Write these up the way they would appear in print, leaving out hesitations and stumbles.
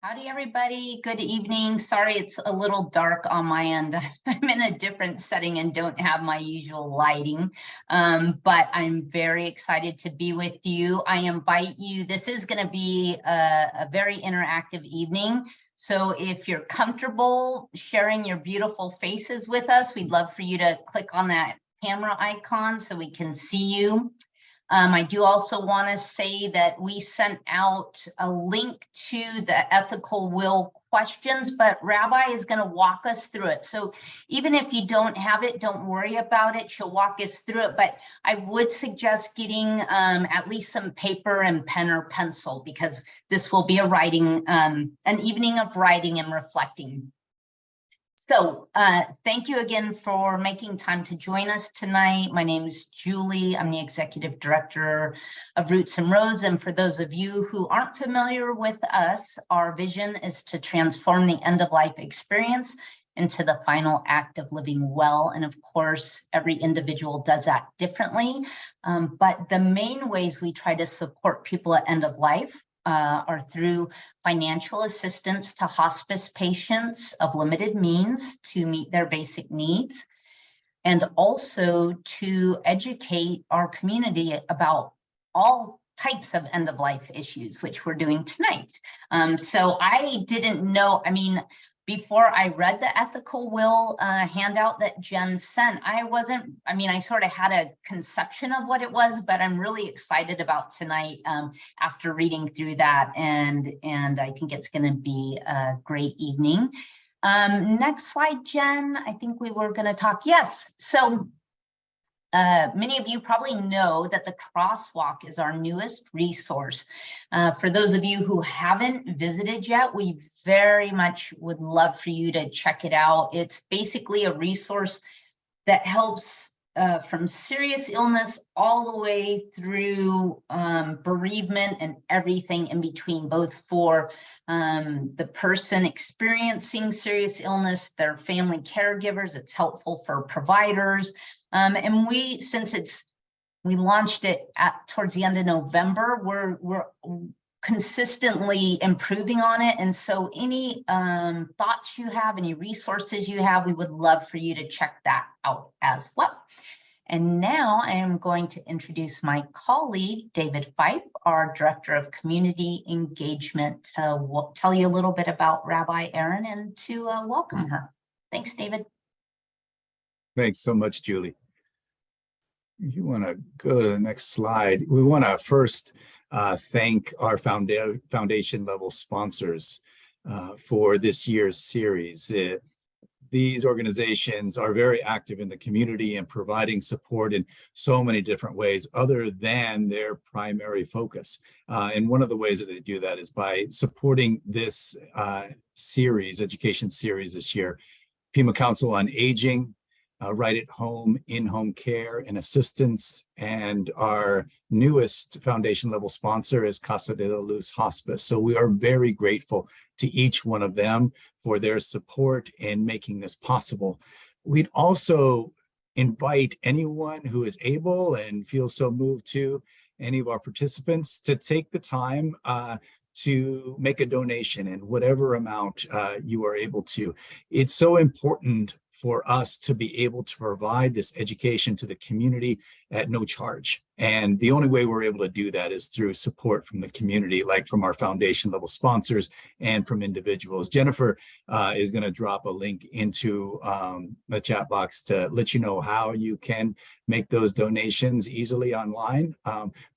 Howdy, everybody. Good evening. Sorry, it's a little dark on my end. I'm in a different setting and don't have my usual lighting, but I'm very excited to be with you. I invite you. This is going to be a very interactive evening. So if you're comfortable sharing your beautiful faces with us, we'd love for you to click on that camera icon so we can see you. I do also want to say that we sent out a link to the ethical will questions, but Rabbi is going to walk us through it. So even if you don't have it, don't worry about it. She'll walk us through it. But I would suggest getting at least some paper and pen or pencil, because this will be a writing, an evening of writing and reflecting. So thank you again for making time to join us tonight. My name is Julie. I'm the Executive Director of Roots and Roads. And for those of you who aren't familiar with us, our vision is to transform the end-of-life experience into the final act of living well. And of course, every individual does that differently. But the main ways we try to support people at end of life are through financial assistance to hospice patients of limited means to meet their basic needs, and also to educate our community about all types of end-of-life issues, which we're doing tonight. So I didn't know, before I read the ethical will handout that Jen sent, I sort of had a conception of what it was, but I'm really excited about tonight after reading through that, and I think it's going to be a great evening. Next slide, Jen. I think we were going to talk. Yes. So many of you probably know that the Crosswalk is our newest resource. For those of you who haven't visited yet, we very much would love for you to check it out. It's basically a resource that helps from serious illness all the way through bereavement and everything in between, both for the person experiencing serious illness, their family caregivers. It's helpful for providers. And we launched it towards the end of November. We're consistently improving on it. And so any thoughts you have, any resources you have, we would love for you to check that out as well. And now I am going to introduce my colleague, David Fife, our Director of Community Engagement, to tell you a little bit about Rabbi Erin and to welcome her. Thanks, David. Thanks so much, Julie. You want to go to the next slide. We want to first thank our foundation level sponsors for this year's series. These organizations are very active in the community and providing support in so many different ways other than their primary focus. And one of the ways that they do that is by supporting this education series this year. Pima Council on Aging, Right at Home, in-home care and assistance, and our newest foundation level sponsor is Casa de la Luz Hospice. So we are very grateful to each one of them for their support in making this possible. We'd also invite anyone who is able and feels so moved to, any of our participants, to take the time to make a donation in whatever amount you are able to. It's so important for us to be able to provide this education to the community at no charge. And the only way we're able to do that is through support from the community, like from our foundation level sponsors and from individuals. Jennifer is going to drop a link into the chat box to let you know how you can make those donations easily online.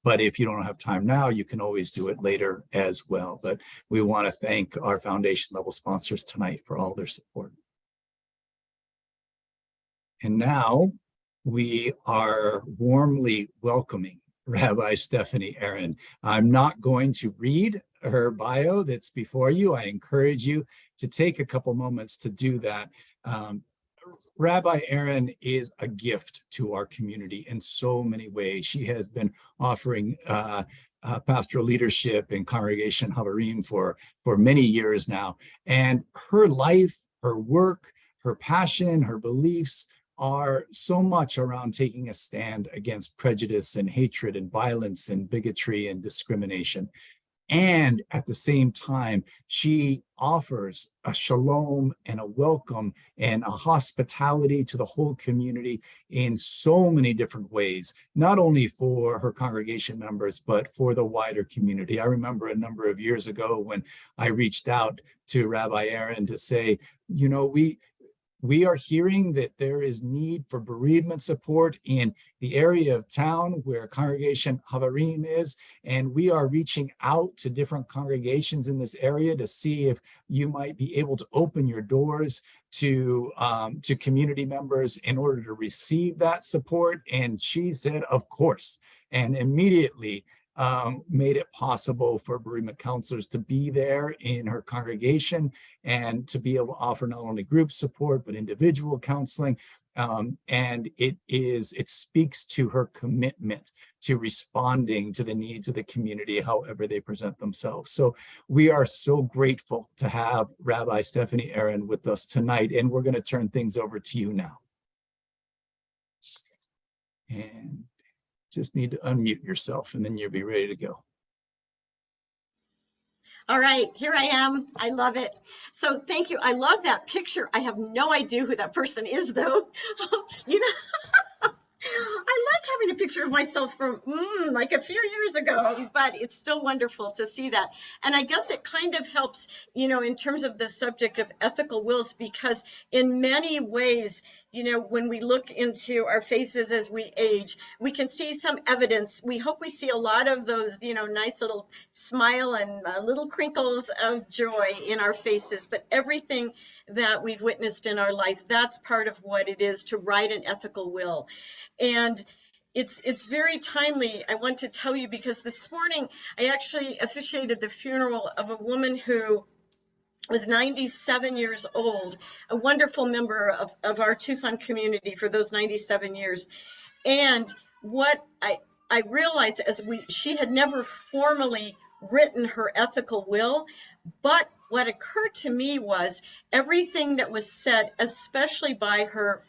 But if you don't have time now, you can always do it later as well. But we want to thank our foundation level sponsors tonight for all their support. And now we are warmly welcoming Rabbi Stephanie Erin. I'm not going to read her bio that's before you. I encourage you to take a couple moments to do that. Rabbi Erin is a gift to our community in so many ways. She has been offering pastoral leadership in Congregation Chaverim for many years now. And her life, her work, her passion, her beliefs are so much around taking a stand against prejudice and hatred and violence and bigotry and discrimination. And at the same time, she offers a shalom and a welcome and a hospitality to the whole community in so many different ways, not only for her congregation members, but for the wider community. I remember a number of years ago when I reached out to Rabbi Aaron to say, you know, we are hearing that there is need for bereavement support in the area of town where congregation Chaverim is, and we are reaching out to different congregations in this area to see if you might be able to open your doors to community members in order to receive that support. And she said, of course, and immediately made it possible for bereavement counselors to be there in her congregation and to be able to offer not only group support, but individual counseling. And it speaks to her commitment to responding to the needs of the community, however they present themselves. So we are so grateful to have Rabbi Stephanie Aaron with us tonight, and we're going to turn things over to you now. And just need to unmute yourself and then you'll be ready to go. All right, here I am. I love it. So thank you. I love that picture. I have no idea who that person is, though. You know, I like having a picture of myself from like a few years ago, but it's still wonderful to see that. And I guess it kind of helps, you know, in terms of the subject of ethical wills, because in many ways, you know, when we look into our faces as we age, we can see some evidence. We hope we see a lot of those, you know, nice little smile and little crinkles of joy in our faces. But everything that we've witnessed in our life, that's part of what it is to write an ethical will. And it's very timely. I want to tell you because this morning I actually officiated the funeral of a woman who was 97 years old, a wonderful member of our Tucson community for those 97 years. And what I realized she had never formally written her ethical will, but what occurred to me was everything that was said, especially by her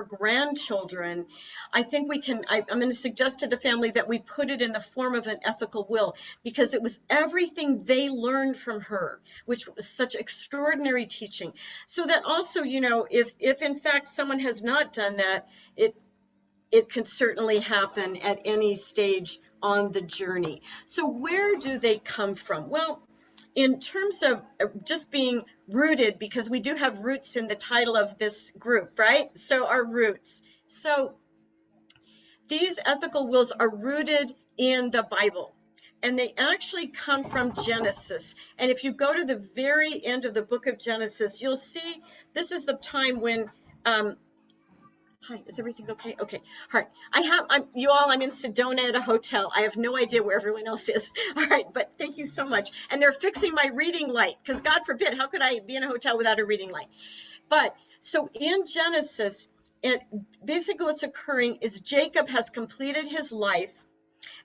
grandchildren, I think I'm going to suggest to the family that we put it in the form of an ethical will, because it was everything they learned from her, which was such extraordinary teaching. So that also, you know, if in fact someone has not done that, it can certainly happen at any stage on the journey. So where do they come from? Well, in terms of just being rooted, because we do have roots in the title of this group, right? So our roots. So these ethical wills are rooted in the Bible, and they actually come from Genesis. And if you go to the very end of the book of Genesis, you'll see this is the time when hi, is everything okay? Okay. All right. I'm in Sedona at a hotel. I have no idea where everyone else is. All right. But thank you so much. And they're fixing my reading light, because God forbid, how could I be in a hotel without a reading light? But so in Genesis, basically what's occurring is Jacob has completed his life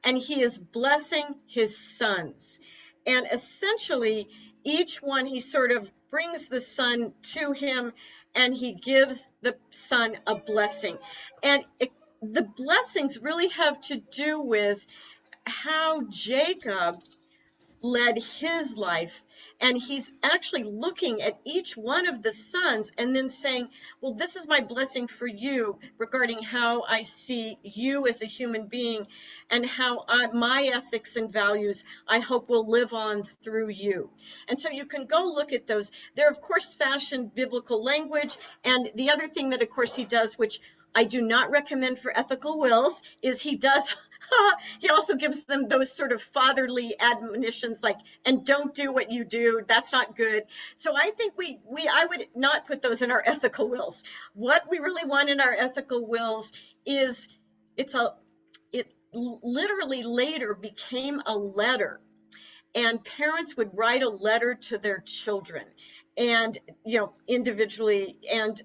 and he is blessing his sons. And essentially, each one, he sort of brings the son to him and he gives the son a blessing. And the blessings really have to do with how Jacob led his life. And he's actually looking at each one of the sons and then saying, well, this is my blessing for you regarding how I see you as a human being and how my ethics and values, I hope, will live on through you. And so you can go look at those. They're, of course, fashioned biblical language. And the other thing that, of course, he does, which I do not recommend for ethical wills, is he also gives them those sort of fatherly admonitions like, and don't do what you do, that's not good. So I think I would not put those in our ethical wills. What we really want in our ethical wills is, it literally later became a letter, and parents would write a letter to their children, and, you know, individually, and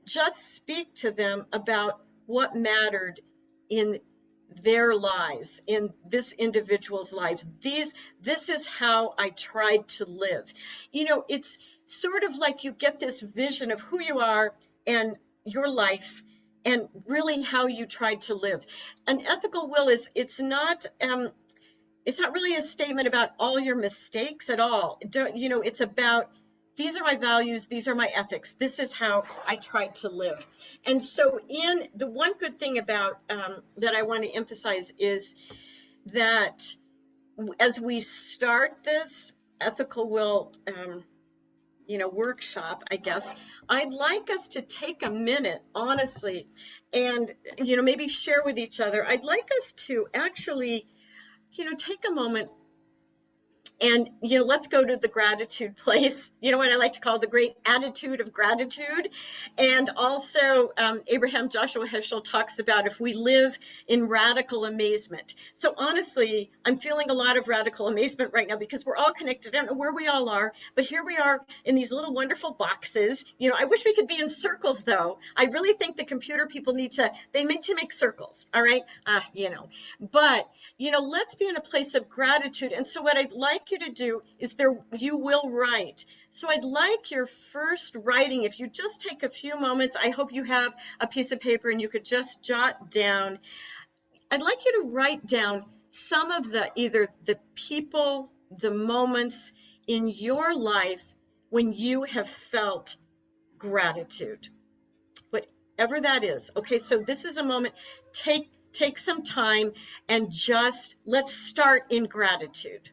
just speak to them about what mattered in their lives, in this individual's lives. This is how I tried to live. You know, it's sort of like you get this vision of who you are and your life and really how you tried to live. An ethical will it's not it's not really a statement about all your mistakes at all. Don't, you know, it's about, these are my values, these are my ethics, this is how I try to live. And so in the one good thing about that I want to emphasize is that as we start this ethical will workshop, I guess, I'd like us to take a minute, honestly, and maybe share with each other. I'd like us to actually take a moment and, let's go to the gratitude place, what I like to call the great attitude of gratitude. And also, Abraham Joshua Heschel talks about if we live in radical amazement. So honestly, I'm feeling a lot of radical amazement right now because we're all connected. I don't know where we all are, but here we are in these little wonderful boxes. I wish we could be in circles, though. I really think the computer people need to make circles, all right? But, let's be in a place of gratitude. And so what I'd like you to do is you will write. So I'd like your first writing, if you just take a few moments, I hope you have a piece of paper and you could just jot down. I'd like you to write down some of either the people, the moments in your life when you have felt gratitude, whatever that is. Okay, so this is a moment. Take some time and just let's start in gratitude.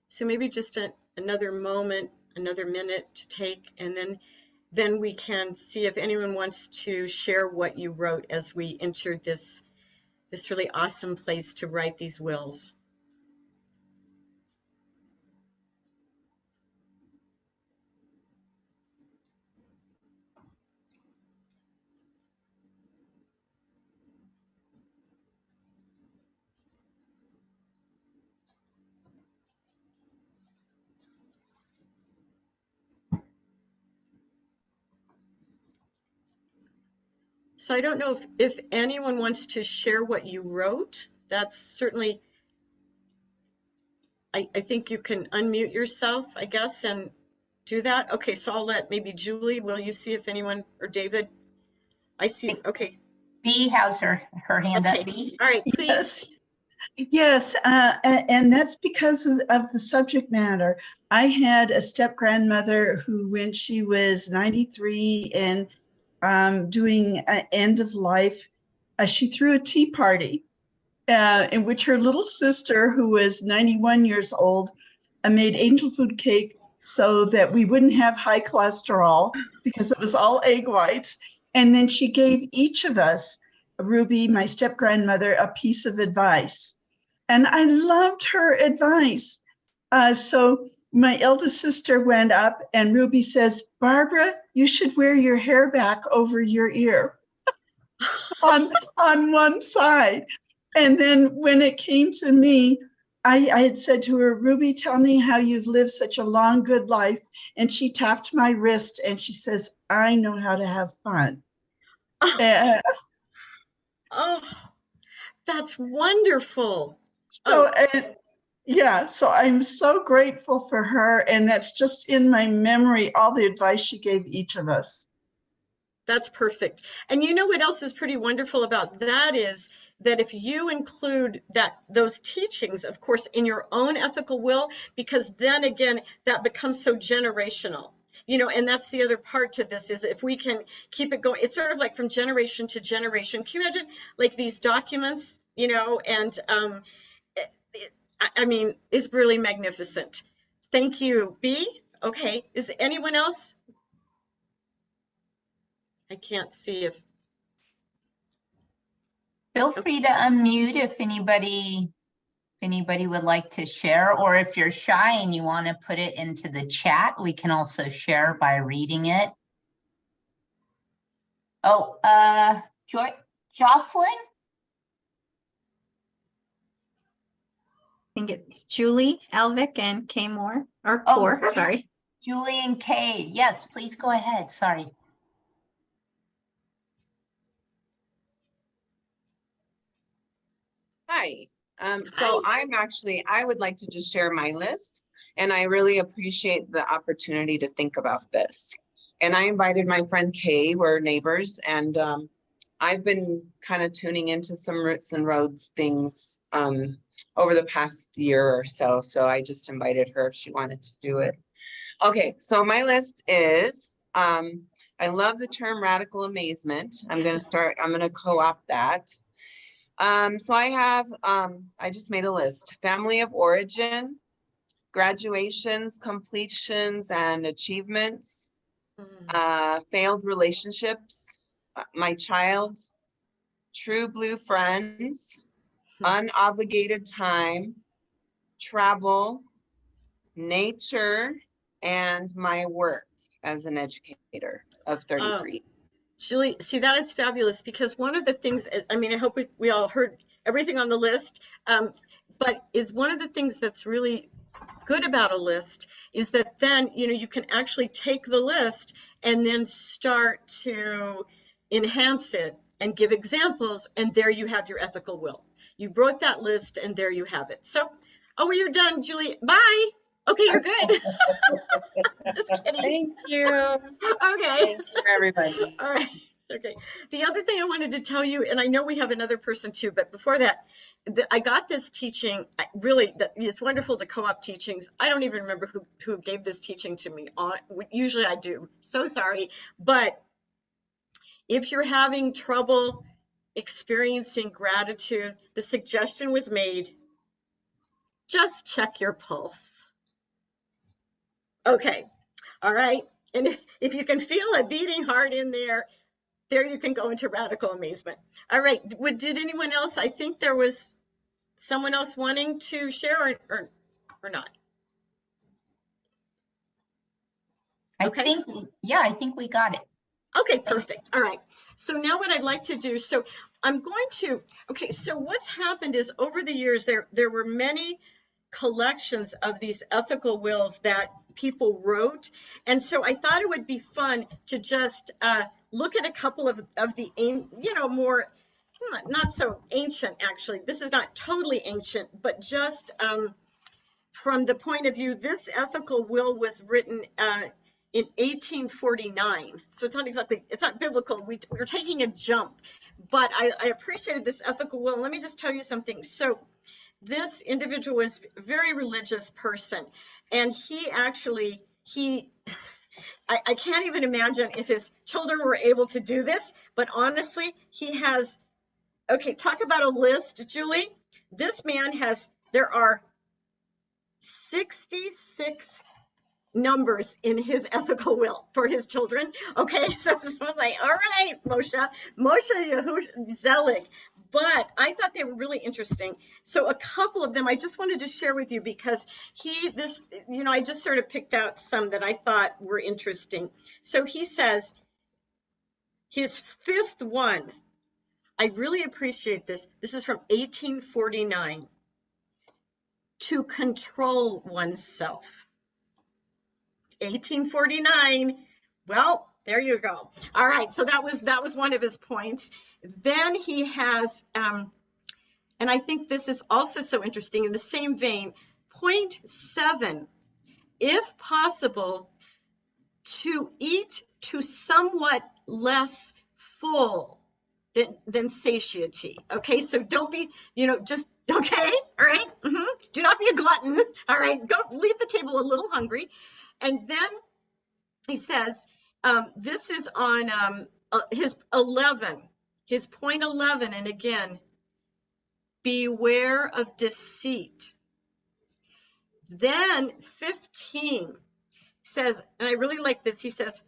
So maybe just another moment, another minute to take, and then we can see if anyone wants to share what you wrote as we enter this really awesome place to write these wills. So I don't know if anyone wants to share what you wrote. That's certainly, I think you can unmute yourself, I guess, and do that. Okay, so I'll let maybe Julie, will you see if anyone, or David? I see, okay. B has her hand Okay. up, B. All right, please. Yes, and that's because of the subject matter. I had a step-grandmother who, when she was 93 and doing end of life, she threw a tea party in which her little sister, who was 91 years old, made angel food cake so that we wouldn't have high cholesterol because it was all egg whites. And then she gave each of us Ruby, my step grandmother, a piece of advice. And I loved her advice. So my eldest sister went up and Ruby says, Barbara, you should wear your hair back over your ear on one side. And then when it came to me, I had said to her, Ruby, tell me how you've lived such a long, good life. And she tapped my wrist and she says, I know how to have fun. Oh, that's wonderful. So, yeah, so I'm so grateful for her. And that's just in my memory, all the advice she gave each of us. That's perfect. And you know what else is pretty wonderful about that is that if you include those teachings, of course, in your own ethical will, because then again, that becomes so generational. You know, and that's the other part to this is if we can keep it going, it's sort of like from generation to generation. Can you imagine like these documents, you know, and I mean, it's really magnificent. Thank you, B. Okay, is anyone else? I can't see if. Feel free to unmute if anybody would like to share, or if you're shy and you want to put it into the chat, we can also share by reading it. Oh, Jocelyn? I think it's Julie, Alvic, and Kay Moore, or Core, sorry. Julie and Kay, yes, please go ahead, sorry. Hi. So I would like to just share my list, and I really appreciate the opportunity to think about this. And I invited my friend Kay, we're neighbors, and I've been kind of tuning into some Roots and Roads things over the past year or so. So I just invited her if she wanted to do it. Okay, so my list is, I love the term radical amazement. I'm going to co-opt that. So I have, I just made a list: family of origin, graduations, completions, and achievements, failed relationships, my child, true blue friends, unobligated time, travel, nature, and my work as an educator of 33. Julie, see, that is fabulous, because one of the things, I mean, I hope we all heard everything on the list, but is one of the things that's really good about a list is that then, you know, you can actually take the list and then start to enhance it and give examples, and there you have your ethical will. You wrote that list and there you have it. So, oh, you're done, Julie. Bye. Okay, you're good. Just kidding. Thank you. Okay. Thank you, everybody. All right. Okay. The other thing I wanted to tell you, and I know we have another person too, but before that, I got this teaching. Really, it's wonderful to co-op teachings. I don't even remember who gave this teaching to me. Usually I do. So sorry. But if you're having trouble experiencing gratitude, the suggestion was made, just check your pulse. Okay. All right. And if you can feel a beating heart in there you can go into radical amazement. All right. Did anyone else? I think there was someone else wanting to share or not. I think we got it. Okay, perfect. All right. So now what I'd like to do, so I'm going to, okay, so what's happened is over the years, there were many collections of these ethical wills that people wrote. And so I thought it would be fun to just look at a couple of the, you know, more, not so ancient, actually. This is not totally ancient, but just from the point of view, this ethical will was written in 1849. So it's not biblical. We're taking a jump, but I appreciated this ethical will. Let me just tell you something. So this individual was a very religious person, and he actually, I can't even imagine if his children were able to do this, but honestly, he has, okay, talk about a list, Julie. This man there are 66 numbers in his ethical will for his children. Okay, so I was like, all right, Moshe Zelig. But I thought they were really interesting. So a couple of them I just wanted to share with you because I just sort of picked out some that I thought were interesting. So he says his fifth one, I really appreciate this. This is from 1849. To control oneself. 1849. Well, there you go. All right, so that was one of his points. Then he has, and I think this is also so interesting in the same vein, point 7, if possible, to eat to somewhat less full than satiety. Okay, so don't be, just okay. All right. Do not be a glutton. All right, go leave the table a little hungry. And then he says, this is on his 11, his point 11, and again, beware of deceit. Then 15 says, and I really like this, he says,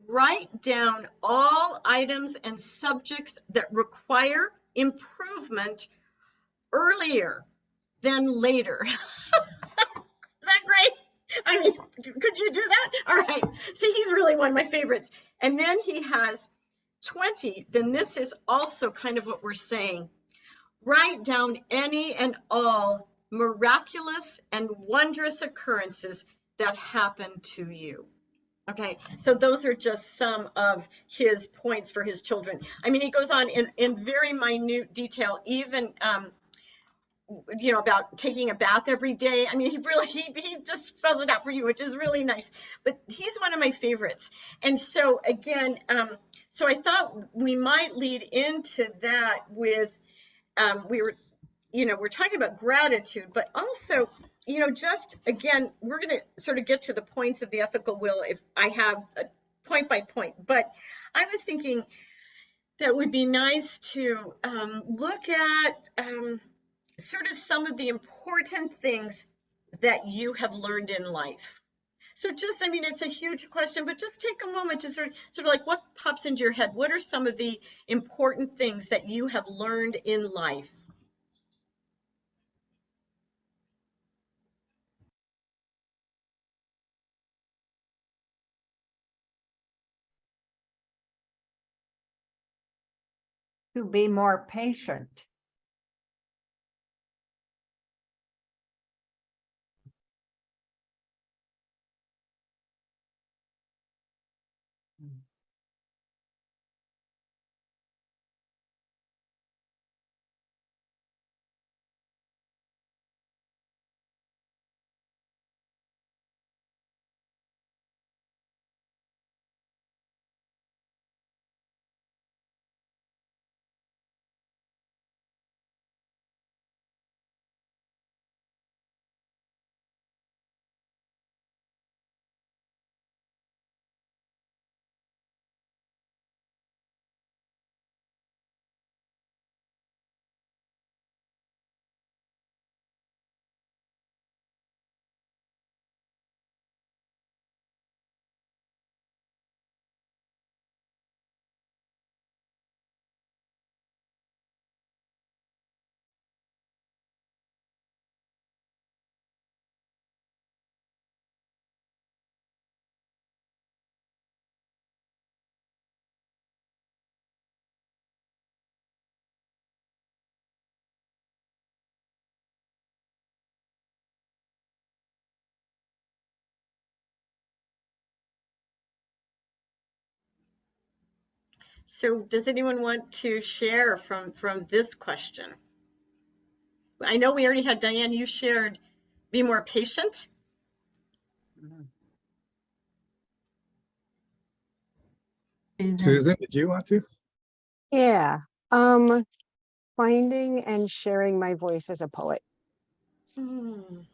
write down all items and subjects that require improvement earlier than later. Is that great? I mean, could you do that? All right. See, he's really one of my favorites. And then he has 20. Then this is also kind of what we're saying. Write down any and all miraculous and wondrous occurrences that happen to you. Okay, so those are just some of his points for his children. I mean, he goes on in very minute detail, even about taking a bath every day. I mean, he just spells it out for you, which is really nice. But he's one of my favorites. And so again, so I thought we might lead into that with we're talking about gratitude, but also, just again, we're going to sort of get to the points of the ethical will if I have a point by point. But I was thinking that would be nice to look at sort of some of the important things that you have learned in life. So just, it's a huge question, but just take a moment to sort of like what pops into your head. What are some of the important things that you have learned in life? To be more patient. So does anyone want to share from this question? I know we already had Diane, you shared be more patient. Susan, did you want to? Yeah. Finding and sharing my voice as a poet. Well,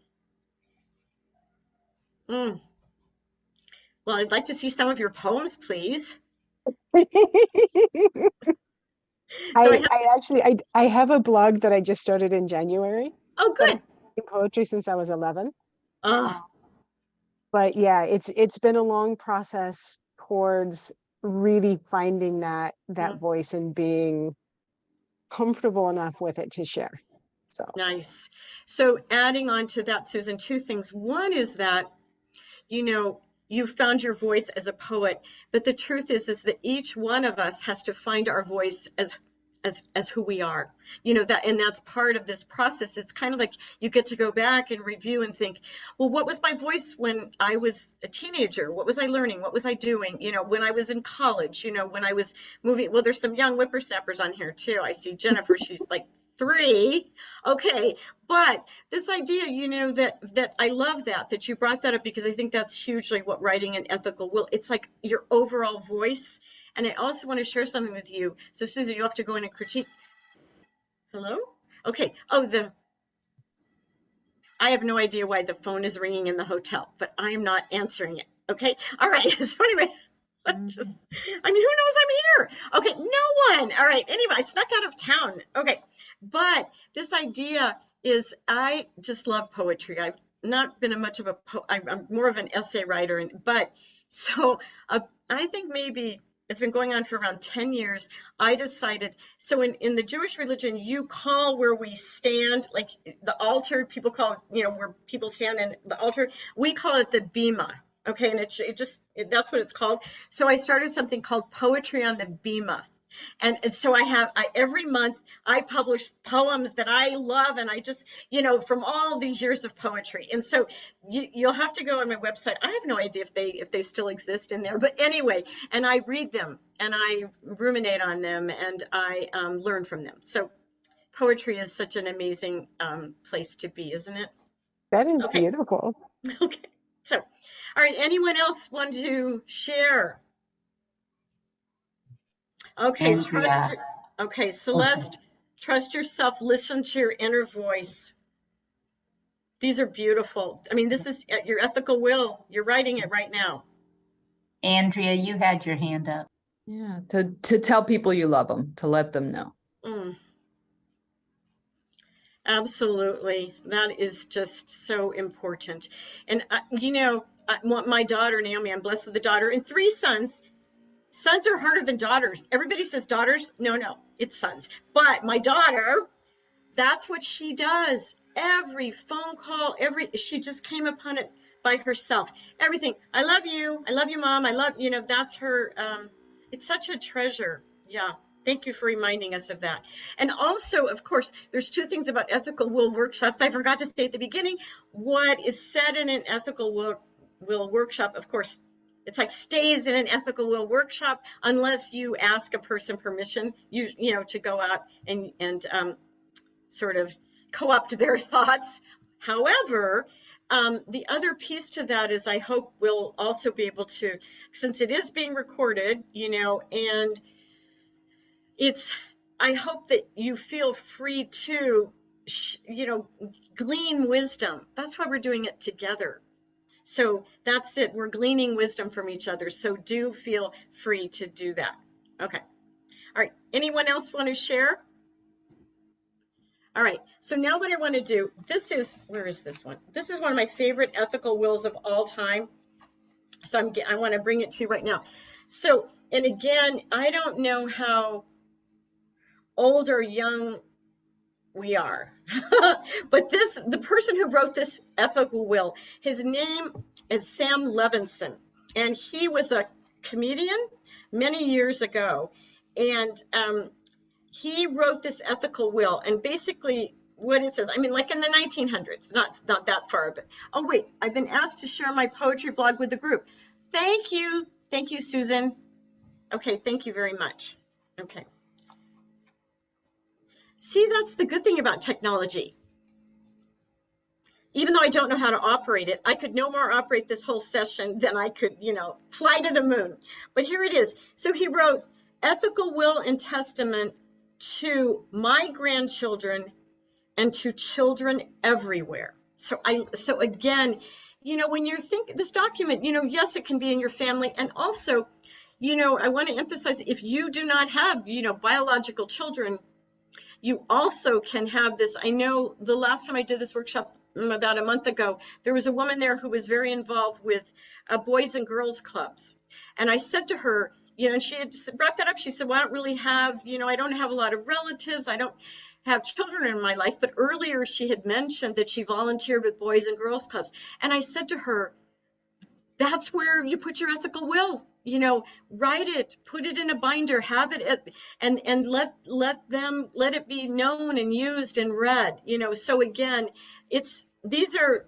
I'd like to see some of your poems, please. I have a blog that I just started in January. Oh, good. I've been poetry since I was 11. Oh. But yeah, it's been a long process towards really finding that voice and being comfortable enough with it to share. So Nice. So adding on to that, Susan, two things. One is that, you know, you found your voice as a poet, but the truth is that each one of us has to find our voice as who we are, you know, that, and that's part of this process. It's kind of like you get to go back and review and think, well, what was my voice when I was a teenager? What was I learning? What was I doing? You know, when I was in college, you know, when I was moving, well, there's some young whippersnappers on here too. I see Jennifer, she's like 3. Okay. But this idea, you know, that I love that you brought that up, because I think that's hugely what writing an ethical will, it's like your overall voice. And I also want to share something with you. So Susan, you have to go in and critique. Hello? Okay. Oh, I have no idea why the phone is ringing in the hotel, but I am not answering it. Okay. All right. So anyway, who knows I'm here? Okay. No one. All right. Anyway, I snuck out of town. Okay. But this idea is, I just love poetry. I've not been much of a I'm more of an essay writer, but so I think maybe it's been going on for around 10 years. I decided, so in the Jewish religion, you call where we stand, like the altar, people call, you know, where people stand in the altar, we call it the bima. Okay, and that's what it's called. So I started something called Poetry on the Bima. And so I every month I publish poems that I love, and I just, you know, from all these years of poetry. And so you'll have to go on my website. I have no idea if they still exist in there, but anyway, and I read them and I ruminate on them and I learn from them. So poetry is such an amazing place to be, isn't it? that is beautiful. Okay. So, all right. Anyone else want to share? Okay, Andrea. Okay, Celeste, trust yourself, listen to your inner voice. These are beautiful. I mean, this is your ethical will. You're writing it right now. Andrea, you had your hand up. Yeah, to tell people you love them, to let them know. Absolutely. That is just so important. And, you know, my daughter, Naomi, I'm blessed with a daughter and 3 sons. Sons are harder than daughters. Everybody says daughters. No, it's sons. But my daughter, that's what she does. Every phone call, she just came upon it by herself. Everything. I love you, Mom. I love, you know, that's her. It's such a treasure. Yeah. Thank you for reminding us of that. And also, of course, there's 2 things about ethical will workshops. I forgot to say at the beginning, what is said in an ethical will workshop, of course, it's like stays in an ethical will workshop unless you ask a person permission, you know, to go out and sort of co-opt their thoughts. However, the other piece to that is I hope we'll also be able to, since it is being recorded, you know, and I hope that you feel free to, you know, glean wisdom. That's why we're doing it together. So that's it. We're gleaning wisdom from each other. So do feel free to do that. Okay. All right. Anyone else want to share? All right. So now what I want to do, where is this one? This is one of my favorite ethical wills of all time. So I want to bring it to you right now. So, and again, I don't know how old or young we are, but the person who wrote this ethical will, his name is Sam Levinson, and he was a comedian many years ago, and he wrote this ethical will, and basically what it says, I mean, like in the 1900s, not that far, but oh wait, I've been asked to share my poetry blog with the group. Thank you, Susan. Okay, thank you very much. Okay. See, that's the good thing about technology. Even though I don't know how to operate it, I could no more operate this whole session than I could, you know, fly to the moon. But here it is. So he wrote, ethical will and testament to my grandchildren and to children everywhere. So again, you know, when you're thinking this document, you know, yes, it can be in your family. And also, you know, I want to emphasize, if you do not have, you know, biological children, you also can have this. I know the last time I did this workshop, about a month ago, there was a woman there who was very involved with boys and girls clubs. And I said to her, and she had brought that up. She said, well, I don't really have, I don't have a lot of relatives. I don't have children in my life. But earlier she had mentioned that she volunteered with boys and girls clubs. And I said to her, that's where you put your ethical will, write it, put it in a binder, have it and let it be known and used and read, so again, these are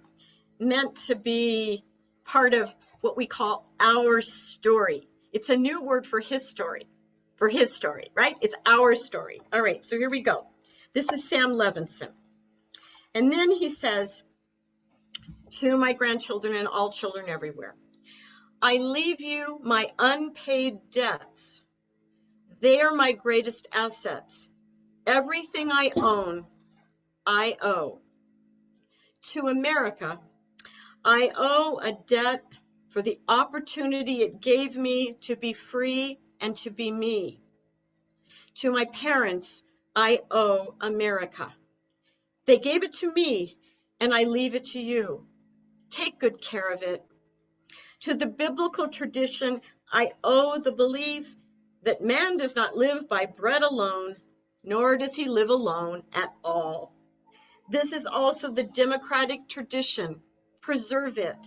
meant to be part of what we call our story. It's a new word for his story, right? It's our story. All right, so here we go. This is Sam Levinson. And then he says, to my grandchildren and all children everywhere, I leave you my unpaid debts. They are my greatest assets. Everything I own, I owe. To America, I owe a debt for the opportunity it gave me to be free and to be me. To my parents, I owe America. They gave it to me, and I leave it to you. Take good care of it. To the biblical tradition, I owe the belief that man does not live by bread alone, nor does he live alone at all. This is also the democratic tradition. Preserve it.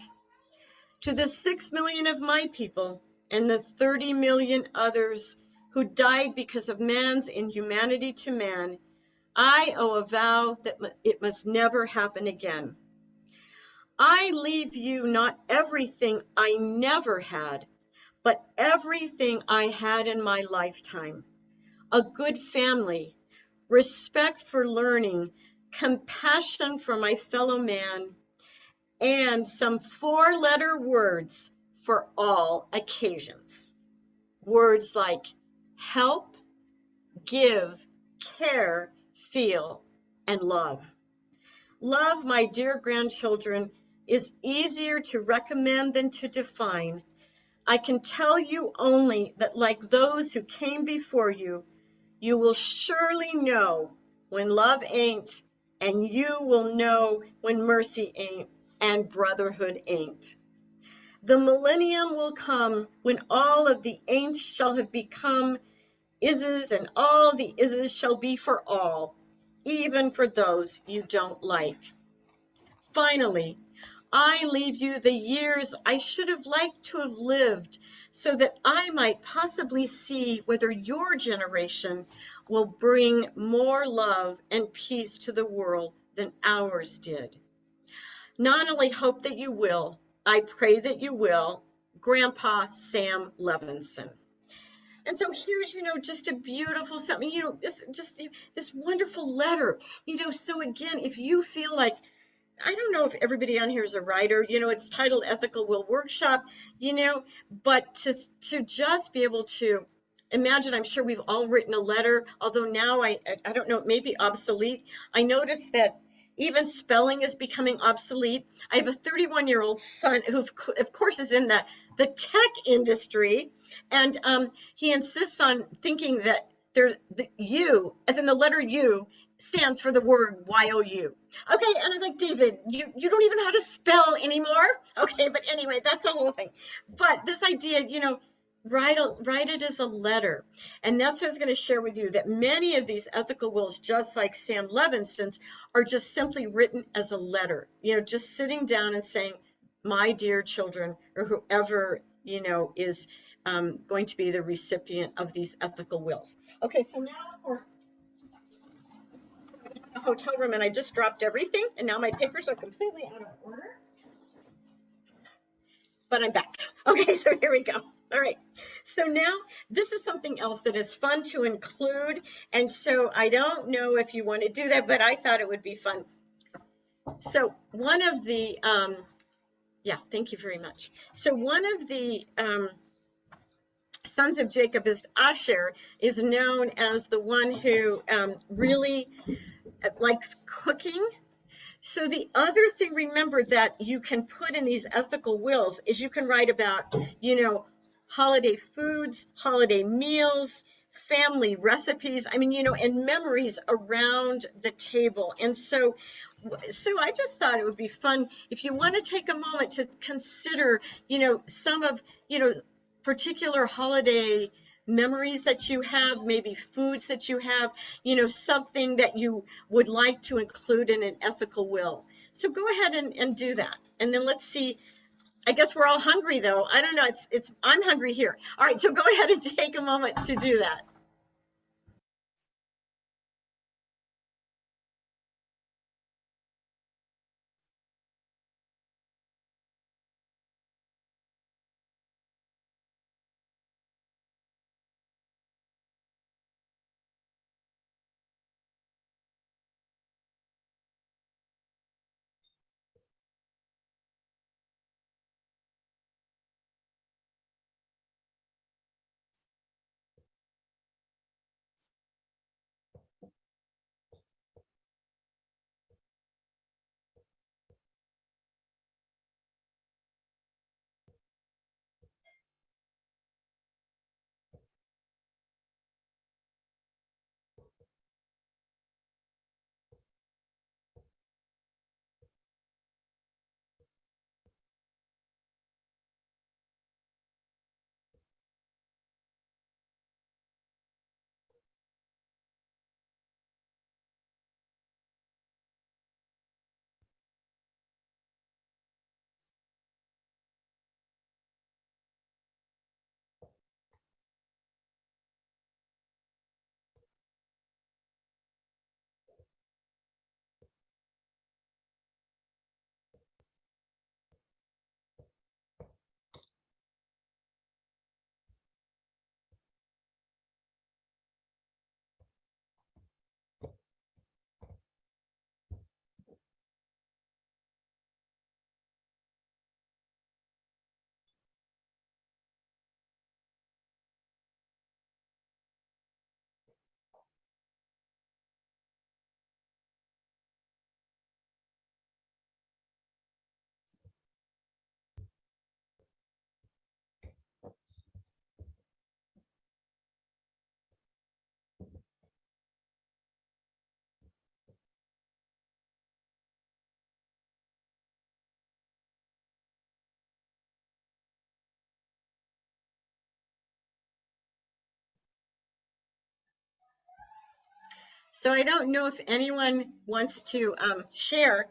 To the 6 million of my people and the 30 million others who died because of man's inhumanity to man, I owe a vow that it must never happen again. I leave you not everything I never had, but everything I had in my lifetime. A good family, respect for learning, compassion for my fellow man, and some 4-letter words for all occasions. Words like help, give, care, feel, and love. Love, my dear grandchildren, is easier to recommend than to define. I can tell you only that like those who came before you, you will surely know when love ain't, and you will know when mercy ain't and brotherhood ain't. The millennium will come when all of the ain'ts shall have become is's, and all the is's shall be for all, even for those you don't like. Finally, I leave you the years I should have liked to have lived so that I might possibly see whether your generation will bring more love and peace to the world than ours did. Not only hope that you will, I pray that you will. Grandpa Sam Levinson. And so here's, just a beautiful something, this wonderful letter, so again, if you feel like, I don't know if everybody on here is a writer, it's titled Ethical Will Workshop, but to just be able to imagine, I'm sure we've all written a letter, although now I don't know, it may be obsolete. I noticed that even spelling is becoming obsolete. I have a 31-year-old son who, of course, is in the tech industry, and he insists on thinking that the U, as in the letter U, stands for the word Y-O-U. Okay, and I'm like, David, you don't even know how to spell anymore? Okay, but anyway, that's a whole thing. But this idea, write it as a letter. And that's what I was going to share with you, that many of these ethical wills, just like Sam Levinson's, are just simply written as a letter, just sitting down and saying, my dear children, or whoever, is going to be the recipient of these ethical wills. Okay, so now, of course, I'm in a hotel room and I just dropped everything, and now my papers are completely out of order. But I'm back. Okay, so here we go. All right. So now this is something else that is fun to include. And so I don't know if you want to do that, but I thought it would be fun. So one of the, thank you very much. So one of the sons of Jacob is Asher, is known as the one who really likes cooking. So the other thing, remember, that you can put in these ethical wills is you can write about, holiday foods, holiday meals, family, recipes, I mean, and memories around the table. And so I just thought it would be fun if you want to take a moment to consider, some of, particular holiday memories that you have, maybe foods that you have, something that you would like to include in an ethical will. So go ahead and do that. And then let's see. I guess we're all hungry though. I don't know. I'm hungry here. All right. So go ahead and take a moment to do that. So I don't know if anyone wants to share.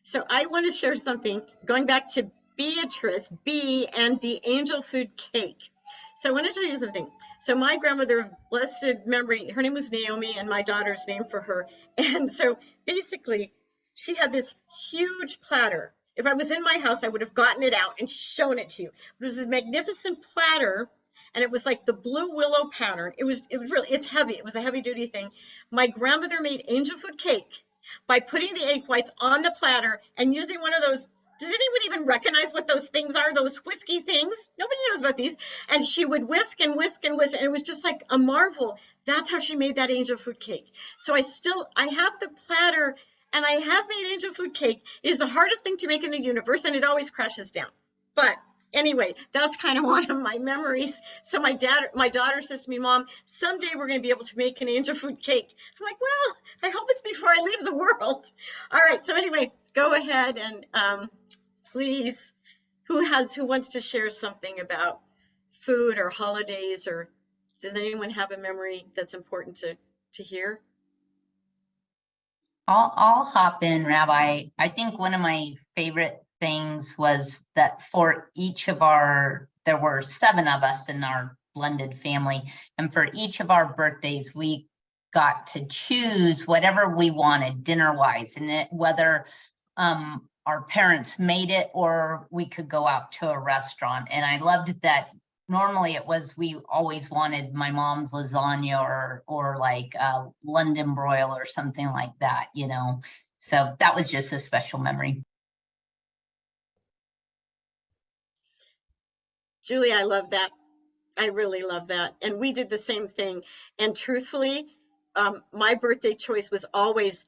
So I want to share something going back to Beatrice B and the angel food cake. So I want to tell you something. So my grandmother of blessed memory, her name was Naomi, and my daughter's name for her. And so basically, she had this huge platter. If I was in my house, I would have gotten it out and shown it to you. It was this magnificent platter, and it was like the blue willow pattern. It was really, it's heavy. It was a heavy duty thing. My grandmother made angel food cake by putting the egg whites on the platter and using one of those. Does anyone even recognize what those things are? Those whiskey things? Nobody knows about these. And she would whisk and whisk and whisk. And it was just like a marvel. That's how she made that angel food cake. So I have the platter and I have made angel food cake. It is the hardest thing to make in the universe and it always crashes down. But anyway, that's kind of one of my memories. So my daughter says to me, Mom, someday we're going to be able to make an angel food cake. I'm like, well, I hope it's before I leave the world. All right. So anyway, go ahead and please, who wants to share something about food or holidays, or does anyone have a memory that's important to hear? I'll hop in, Rabbi. I think one of my favorite things was that for each of there were 7 of us in our blended family, and for each of our birthdays, we got to choose whatever we wanted dinner-wise, and whether our parents made it or we could go out to a restaurant. And I loved that. Normally it was, we always wanted my mom's lasagna or like London broil or something like that, So that was just a special memory. Julie, I love that. I really love that. And we did the same thing. And truthfully, my birthday choice was always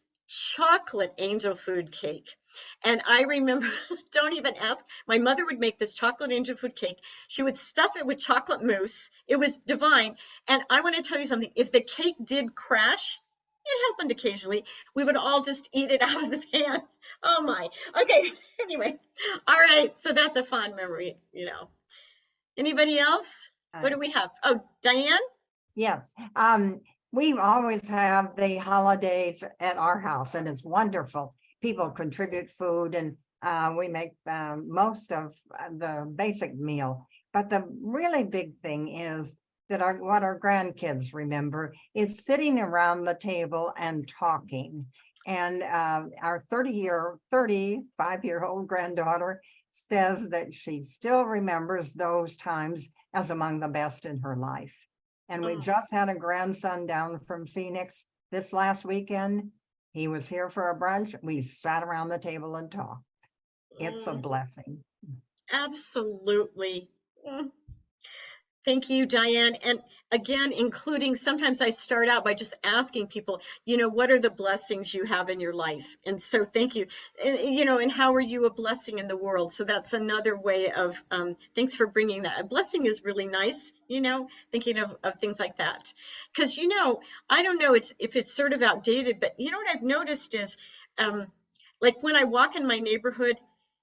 chocolate angel food cake. And I remember, don't even ask, my mother would make this chocolate angel food cake. She would stuff it with chocolate mousse. It was divine. And I want to tell you something, if the cake did crash, it happened occasionally, we would all just eat it out of the pan. Oh my. Okay. Anyway. All right. So that's a fond memory, you know. Anybody else? What do we have? Oh, Diane? Yes. We always have the holidays at our house, and it's wonderful. People contribute food, and we make most of the basic meal. But the really big thing is that what our grandkids remember is sitting around the table and talking. And our 35-year-old granddaughter says that she still remembers those times as among the best in her life. And we just had a grandson down from Phoenix this last weekend. He was here for a brunch. We sat around the table and talked. It's a blessing. Absolutely. Thank you, Diane. And again, including, sometimes I start out by just asking people, you know, what are the blessings you have in your life? And so thank you. And, you know, and how are you a blessing in the world? So that's another way of, thanks for bringing that. A blessing is really nice, you know, thinking of things like that. Because, you know, I don't know if it's sort of outdated, but you know what I've noticed is, like when I walk in my neighborhood,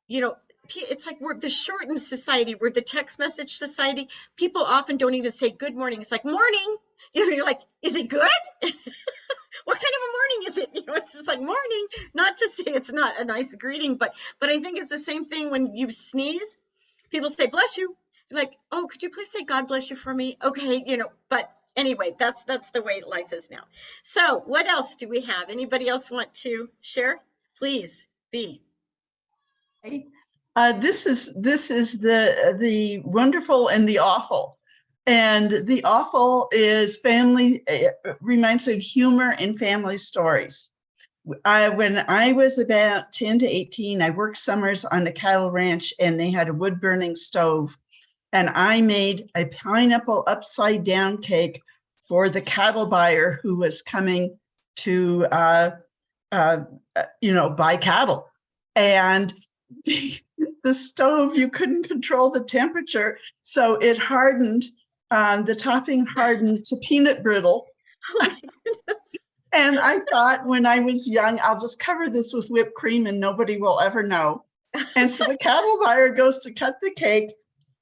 you know, it's like we're the shortened society, we're the text message society. People often don't even say good morning. It's like morning. You know, you're like, is it good? What kind of a morning is it? You know, it's just like morning. Not to say it's not a nice greeting, but I think it's the same thing when you sneeze. People say bless you. You're like, oh, could you please say God bless you for me? Okay, you know. But anyway, that's the way life is now. So, what else do we have? Anybody else want to share? Please, be. This is the wonderful and the awful. And the awful is family, reminds me of humor and family stories. When I was about 10 to 18, I worked summers on a cattle ranch and they had a wood burning stove. And I made a pineapple upside down cake for the cattle buyer who was coming to, buy cattle. And the stove, you couldn't control the temperature, so it hardened, the topping hardened to peanut brittle. Oh and I thought when I was young, I'll just cover this with whipped cream and nobody will ever know. And so the cattle buyer goes to cut the cake,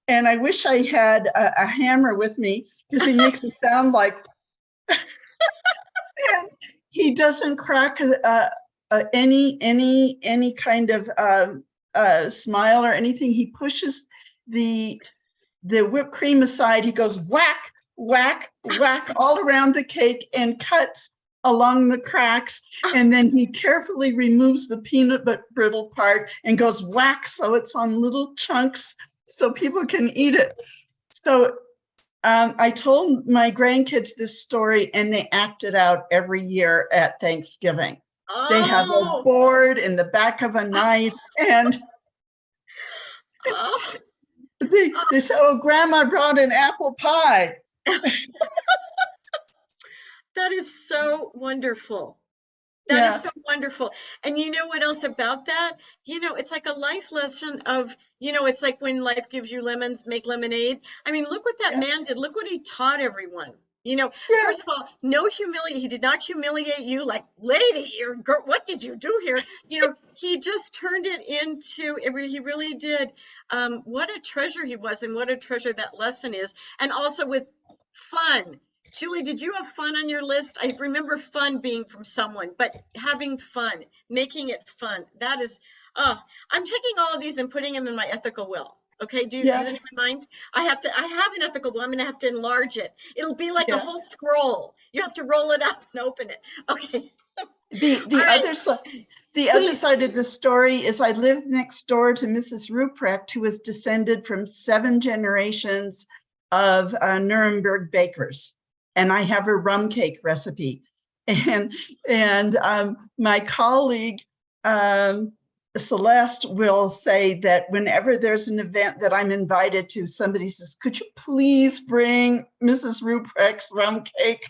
and I wish I had a hammer with me because he makes it sound like, and he doesn't crack any kind of smile or anything. He pushes the whipped cream aside. He goes whack, whack, whack all around the cake and cuts along the cracks. And then he carefully removes the peanut brittle part and goes whack so it's on little chunks so people can eat it. So I told my grandkids this story and they act it out every year at Thanksgiving. Oh. They have a board in the back of a knife and they say, oh, Grandma brought an apple pie. That is so wonderful. That is so wonderful. And you know what else about that? You know, it's like a life lesson of, you know, it's like when life gives you lemons, make lemonade. I mean, look what that man did. Look what he taught everyone. You know, first of all, no humiliate. He did not humiliate you like, lady, or girl, what did you do here? You know, he just turned it into, he really did. What a treasure he was, and what a treasure that lesson is. And also with fun. Julie, did you have fun on your list? I remember fun being from someone, but having fun, making it fun. That is, I'm taking all of these and putting them in my ethical will. Okay, does anyone mind? I have an ethical will. I'm going to have to enlarge it. It'll be like a whole scroll. You have to roll it up and open it. Okay. The other side of the story is I lived next door to Mrs. Ruprecht, who was descended from 7 generations of Nuremberg bakers. And I have a rum cake recipe. And my colleague, Celeste, will say that whenever there's an event that I'm invited to, somebody says, could you please bring Mrs. Ruprecht's rum cake?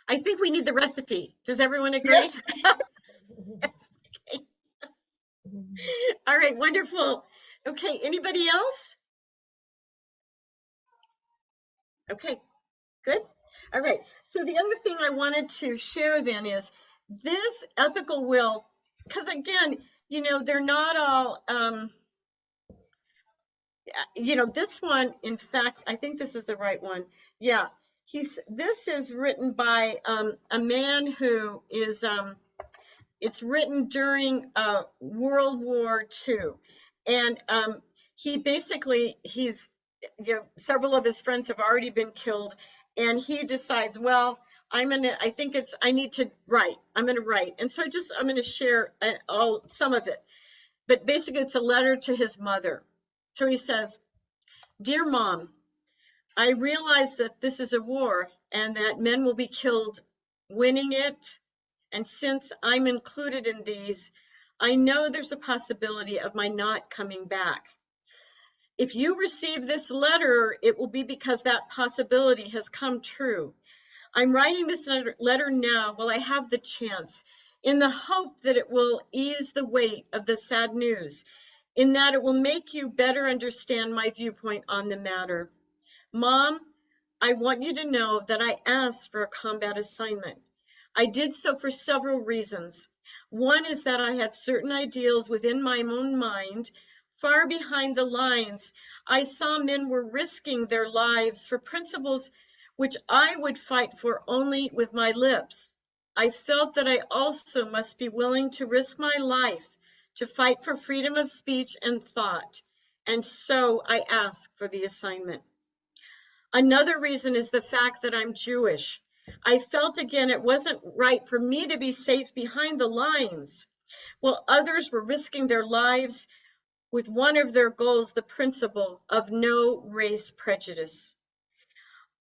I think we need the recipe. Does everyone agree? Yes. Yes, okay. All right, wonderful. Okay, anybody else? Okay, good. All right, so the other thing I wanted to share then is this ethical will, because again, you know, they're not all, you know, this one, in fact, I think this is the right one. Yeah, this is written by a man who is, it's written during World War II. And he basically, you know, several of his friends have already been killed. And he decides, well, I need to write. I'm going to write. And so I'm going to share some of it. But basically, it's a letter to his mother. So he says, "Dear Mom, I realize that this is a war and that men will be killed winning it. And since I'm included in these, I know there's a possibility of my not coming back. If you receive this letter, it will be because that possibility has come true. I'm writing this letter now while I have the chance, in the hope that it will ease the weight of the sad news, in that it will make you better understand my viewpoint on the matter. Mom, I want you to know that I asked for a combat assignment. I did so for several reasons. One is that I had certain ideals within my own mind. Far behind the lines, I saw men were risking their lives for principles which I would fight for only with my lips. I felt that I also must be willing to risk my life to fight for freedom of speech and thought. And so I asked for the assignment. Another reason is the fact that I'm Jewish. I felt again it wasn't right for me to be safe behind the lines while others were risking their lives with one of their goals, the principle of no race prejudice.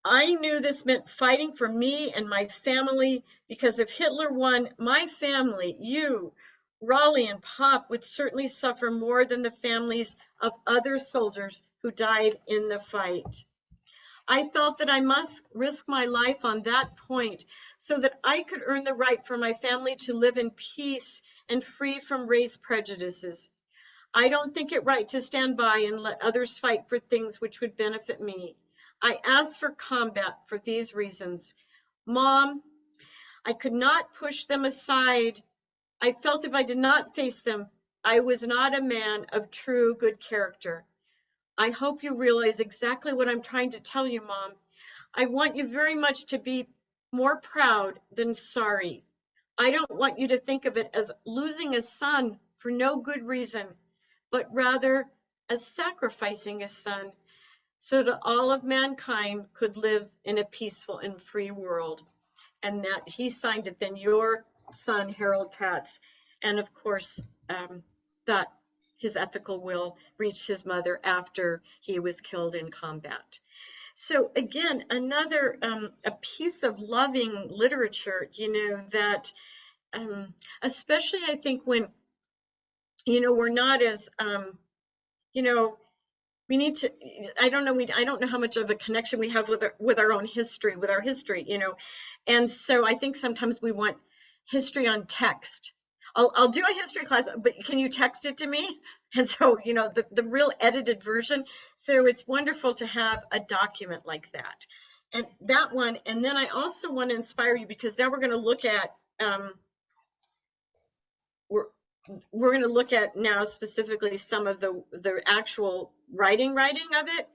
I knew this meant fighting for me and my family, because if Hitler won, my family, you, Raleigh and Pop, would certainly suffer more than the families of other soldiers who died in the fight. I felt that I must risk my life on that point so that I could earn the right for my family to live in peace and free from race prejudices. I don't think it right to stand by and let others fight for things which would benefit me. I asked for combat for these reasons. Mom, I could not push them aside. I felt if I did not face them, I was not a man of true good character. I hope you realize exactly what I'm trying to tell you, Mom. I want you very much to be more proud than sorry. I don't want you to think of it as losing a son for no good reason, but rather as sacrificing a son so that all of mankind could live in a peaceful and free world." And that he signed it then, your son, Harold Katz. And of course, that his ethical will reached his mother after he was killed in combat. So again, another a piece of loving literature, you know, that especially I think when, you know, we're not as, you know, we need to, I don't know how much of a connection we have with our own history, you know. And so I think sometimes we want history on text. I'll do a history class, but can you text it to me? And so, you know, the real edited version. So it's wonderful to have a document like that. And that one, and then I also want to inspire you, because now we're going to look at, we're going to look at now specifically some of the actual writing of it.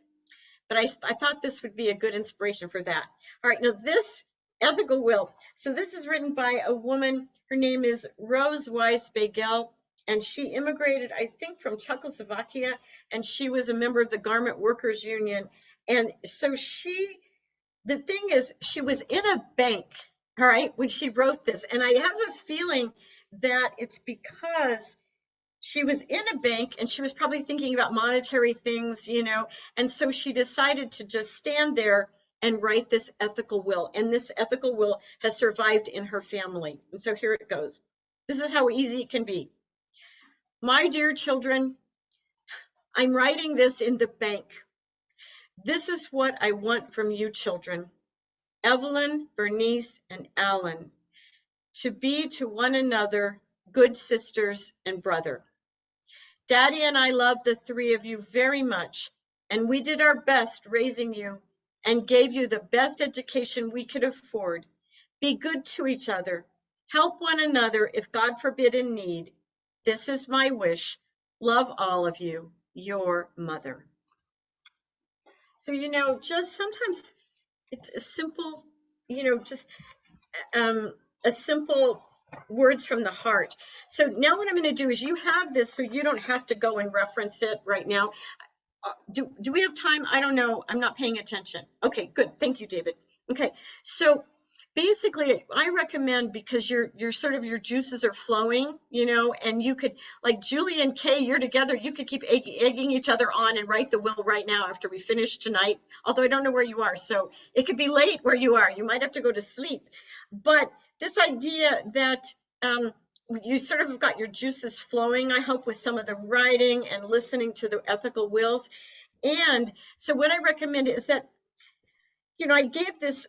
But I thought this would be a good inspiration for that. All right, now this ethical will. So this is written by a woman. Her name is Rose Weiss-Bagel, and she immigrated, I think, from Czechoslovakia, and she was a member of the Garment Workers Union. And so the thing is, she was in a bank, all right, when she wrote this. And I have a feeling that it's because she was in a bank and she was probably thinking about monetary things, you know, and so she decided to just stand there and write this ethical will. And this ethical will has survived in her family. And so here it goes. This is how easy it can be. My dear children, I'm writing this in the bank. This is what I want from you children. Evelyn, Bernice, and Alan, to be to one another good sisters and brother. Daddy and I love the three of you very much, and we did our best raising you and gave you the best education we could afford. Be good to each other. Help one another if God forbid in need. This is my wish. Love all of you. Your mother. So, just sometimes it's a simple, just a simple words from the heart. So now what I'm going to do is you have this so you don't have to go and reference it right now. Do we have time? I don't know. I'm not paying attention. Okay, good. Thank you, David. Okay, so basically I recommend, because your sort of your juices are flowing, and you could, like Julie and Kay, you're together, you could keep egging each other on and write the will right now after we finish tonight, although I don't know where you are, so it could be late where you are, you might have to go to sleep. But this idea that you sort of have got your juices flowing, I hope, with some of the writing and listening to the ethical wills. And so what I recommend is that, I gave this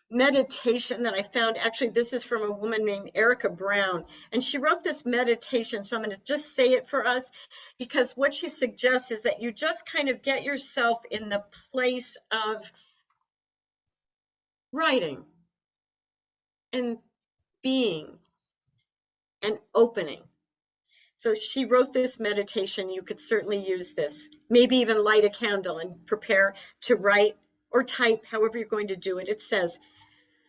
meditation that I found. Actually, this is from a woman named Erica Brown, and she wrote this meditation. So I'm going to just say it for us, because what she suggests is that you just kind of get yourself in the place of writing and being and opening. So she wrote this meditation. You could certainly use this, maybe even light a candle and prepare to write or type, however you're going to do it. It says,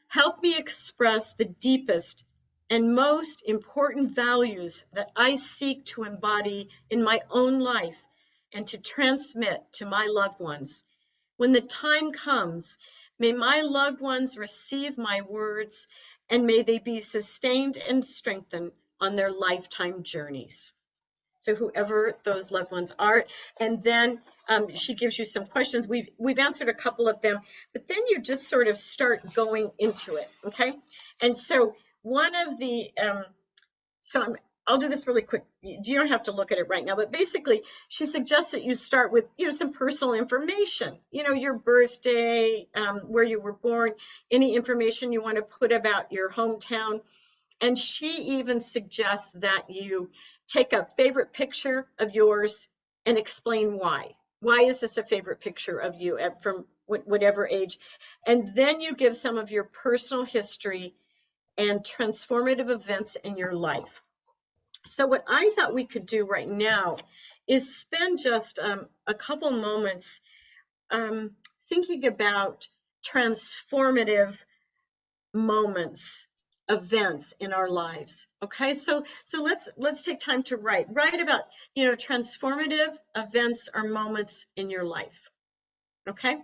help me express the deepest and most important values that I seek to embody in my own life and to transmit to my loved ones. When the time comes, may my loved ones receive my words, and may they be sustained and strengthened on their lifetime journeys. So whoever those loved ones are. And then she gives you some questions. We've answered a couple of them, but then you just sort of start going into it, okay? And so one of the, I'll do this really quick. You don't have to look at it right now, but basically she suggests that you start with, some personal information, your birthday, where you were born, any information you want to put about your hometown. And she even suggests that you take a favorite picture of yours and explain why. Why is this a favorite picture of you from whatever age? And then you give some of your personal history and transformative events in your life. So what I thought we could do right now is spend just a couple moments thinking about transformative moments, events in our lives. Okay, so let's take time to write about transformative events or moments in your life. Okay.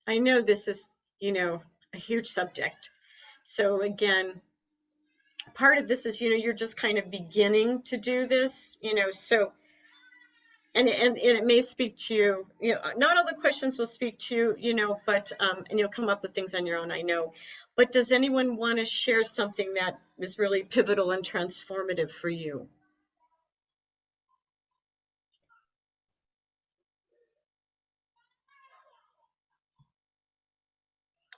I know this is, you know, a huge subject. So again, part of this is, you know, you're just kind of beginning to do this, you know, so, and it may speak to you, you know, not all the questions will speak to you, you know, but, and you'll come up with things on your own, I know. But does anyone want to share something that is really pivotal and transformative for you?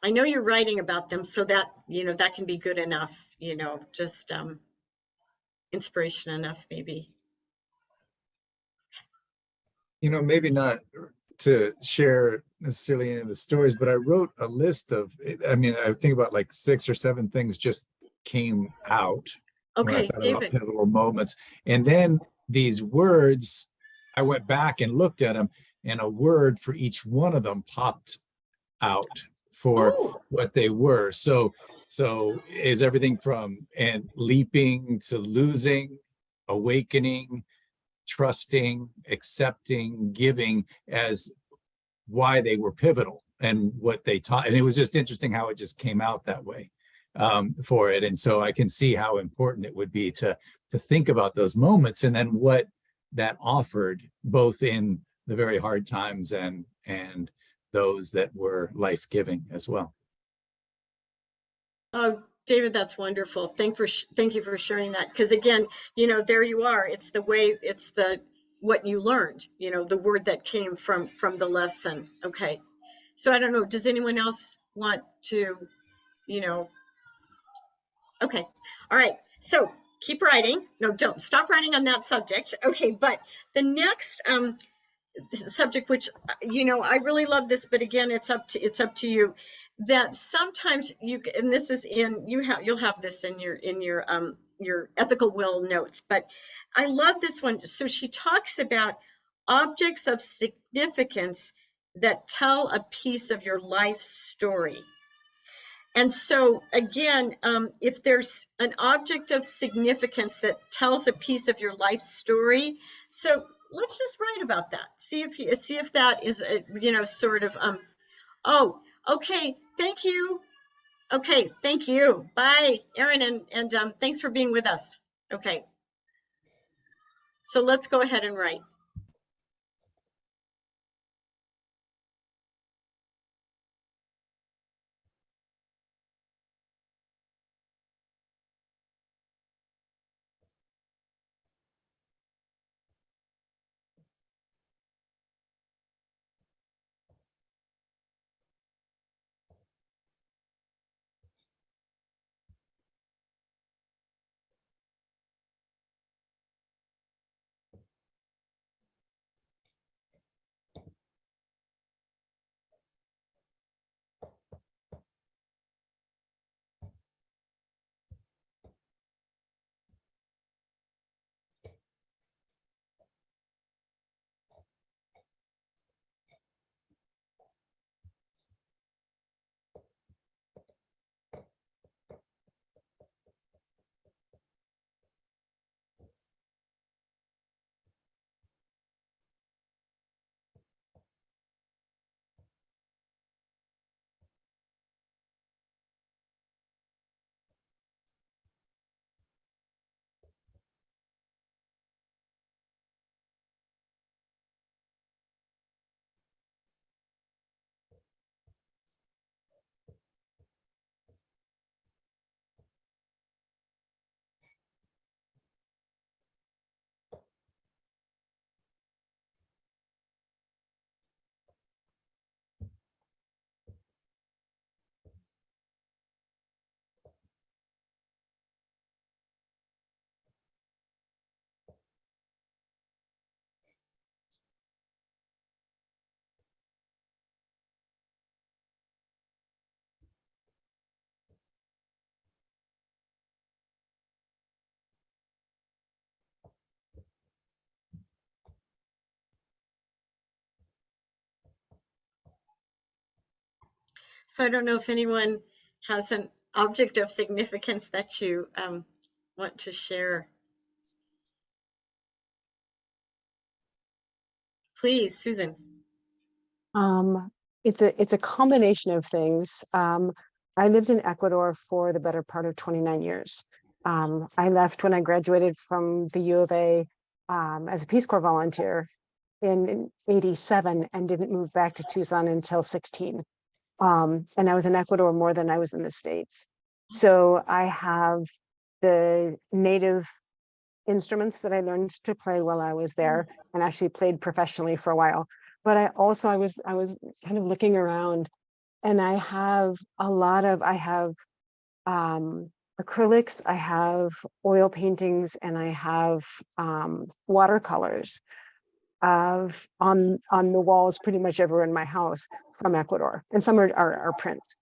I know you're writing about them, so that, you know, that can be good enough, you know, just inspiration enough, maybe. You know, maybe not to share necessarily any of the stories, but I wrote a list of, I mean, I think about like 6 or 7 things just came out when I Okay, thought about David. pivotal moments. And then these words, I went back and looked at them, and a word for each one of them popped out for Oh, what they were. So is everything from and leaping to losing, awakening, trusting, accepting, giving as why they were pivotal and what they taught. And it was just interesting how it just came out that way for it. And so I can see how important it would be to think about those moments and then what that offered, both in the very hard times and those that were life-giving as well. oh, David, that's wonderful. Thank you for sharing that. Because again, you know, there you are. It's the way, it's the what you learned. You know, the word that came from the lesson. Okay. So I don't know. Does anyone else want to, you know? Okay. All right. So keep writing. No, don't stop writing on that subject. Okay. But the next subject, which, you know, I really love this, but again, it's up to you, that sometimes you, and this is in, you'll have this in your ethical will notes, but I love this one. So she talks about objects of significance that tell a piece of your life story. And so again, if there's an object of significance that tells a piece of your life story, so let's just write about that. See if that is, you know, sort of, oh, okay, thank you. Okay, thank you. Bye, Erin, and thanks for being with us. Okay, so let's go ahead and write. So I don't know if anyone has an object of significance that you want to share. Please, Susan. it's a combination of things. I lived in Ecuador for the better part of 29 years. I left when I graduated from the U of A as a Peace Corps volunteer in 87 and didn't move back to Tucson until 16. And I was in Ecuador more than I was in the States. So I have the native instruments that I learned to play while I was there and actually played professionally for a while. But I was kind of looking around, and I have acrylics, I have oil paintings, and I have watercolors on the walls pretty much everywhere in my house from Ecuador, and some are prints.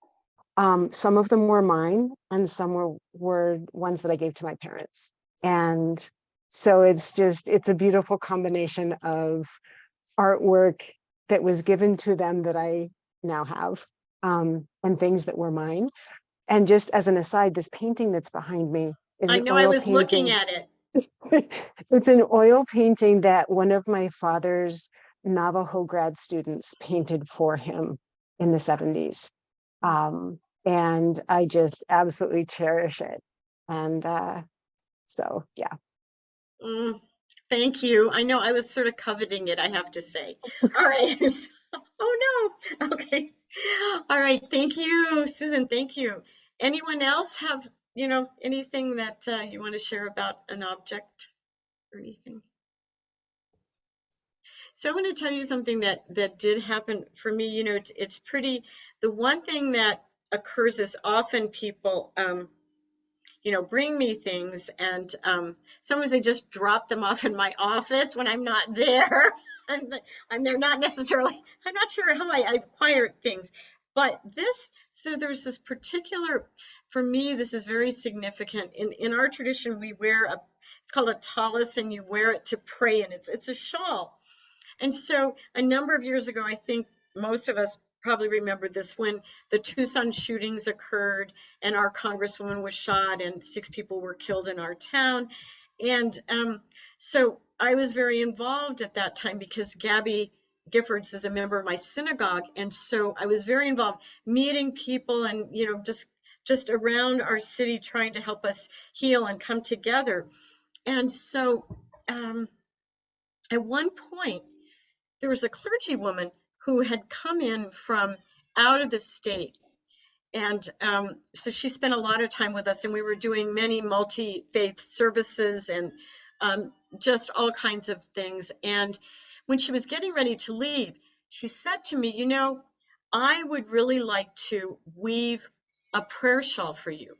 Some of them were mine, and some were ones that I gave to my parents. And so it's a beautiful combination of artwork that was given to them that I now have, and things that were mine. And just as an aside, this painting that's behind me is I an know, I oil was looking painting. at it. It's an oil painting that one of my father's Navajo grad students painted for him in the 70s. And I just absolutely cherish it. And so, yeah. Thank you. I know I was sort of coveting it, I have to say. All right. Oh no. Okay. All right. Thank you, Susan. Thank you. Anyone else have, anything that you want to share about an object or anything? So I want to tell you something that did happen for me. It's pretty, the one thing that occurs is often people bring me things, and sometimes they just drop them off in my office when I'm not there. And they're not necessarily, I'm not sure how I acquire things. But so there's this particular, for me, this is very significant. In our tradition, we wear it's called a tallis, and you wear it to pray, and it's a shawl. And so a number of years ago, I think most of us probably remember this, when the Tucson shootings occurred and our congresswoman was shot and 6 people were killed in our town. And so I was very involved at that time because Gabby Giffords is a member of my synagogue. And so I was very involved meeting people and, just around our city trying to help us heal and come together. And so at one point, there was a clergy woman who had come in from out of the state. And so she spent a lot of time with us, and we were doing many multi-faith services and just all kinds of things. And when she was getting ready to leave, she said to me, I would really like to weave a prayer shawl for you.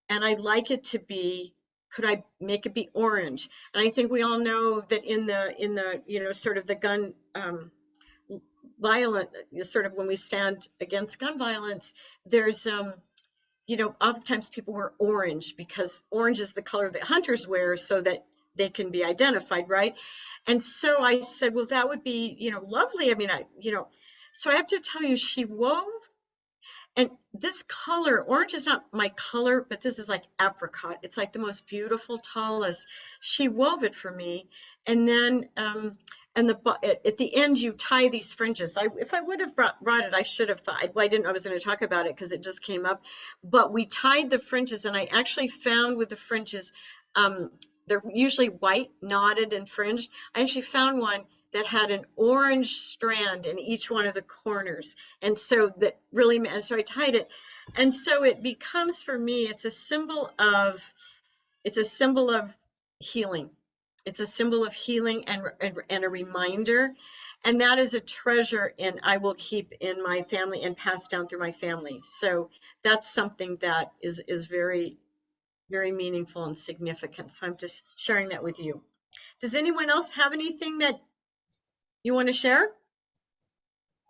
And I'd like it to be, could I make it be orange? And I think we all know that in the sort of the gun violent, sort of when we stand against gun violence, there's oftentimes people wear orange because orange is the color that hunters wear so that they can be identified, right? And so I said, well, that would be, lovely. I mean, so I have to tell you, she wove. And this color, orange is not my color, but this is like apricot. It's like the most beautiful tallis. She wove it for me. And then at the end, you tie these fringes. If I would have brought it, I should have thought. Well, I was going to talk about it because it just came up. But we tied the fringes, and I actually found with the fringes, they're usually white, knotted, and fringed. I actually found one that had an orange strand in each one of the corners. And so that really, so I tied it. And so it becomes, for me, it's a symbol of healing. It's a symbol of healing and a reminder. And that is a treasure, and I will keep in my family and pass down through my family. So that's something that is very, very meaningful and significant. So I'm just sharing that with you. Does anyone else have anything that you want to share?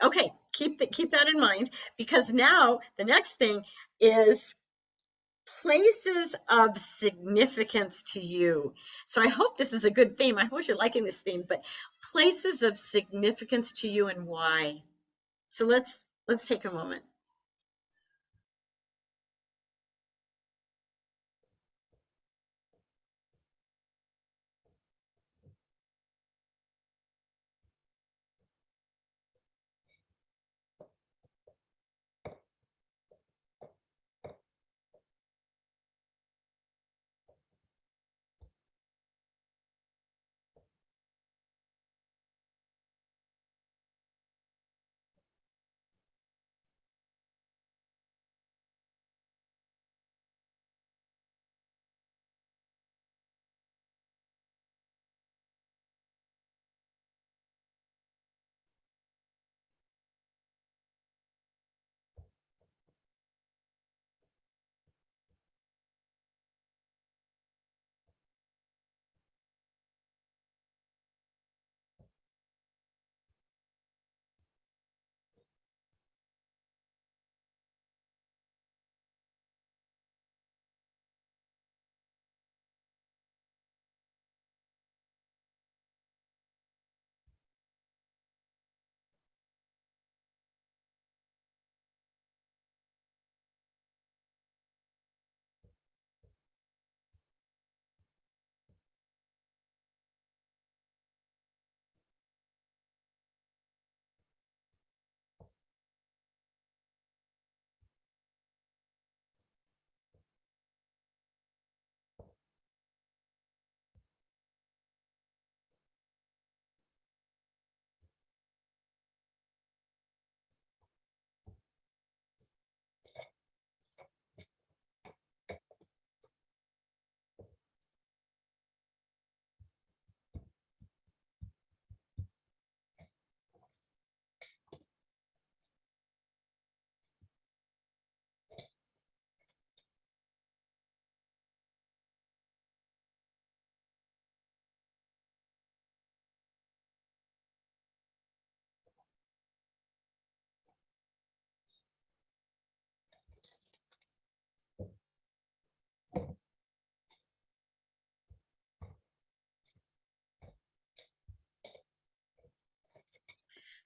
Okay, keep that in mind, because now the next thing is places of significance to you. So I hope this is a good theme. I hope you're liking this theme, but places of significance to you and why. So let's take a moment.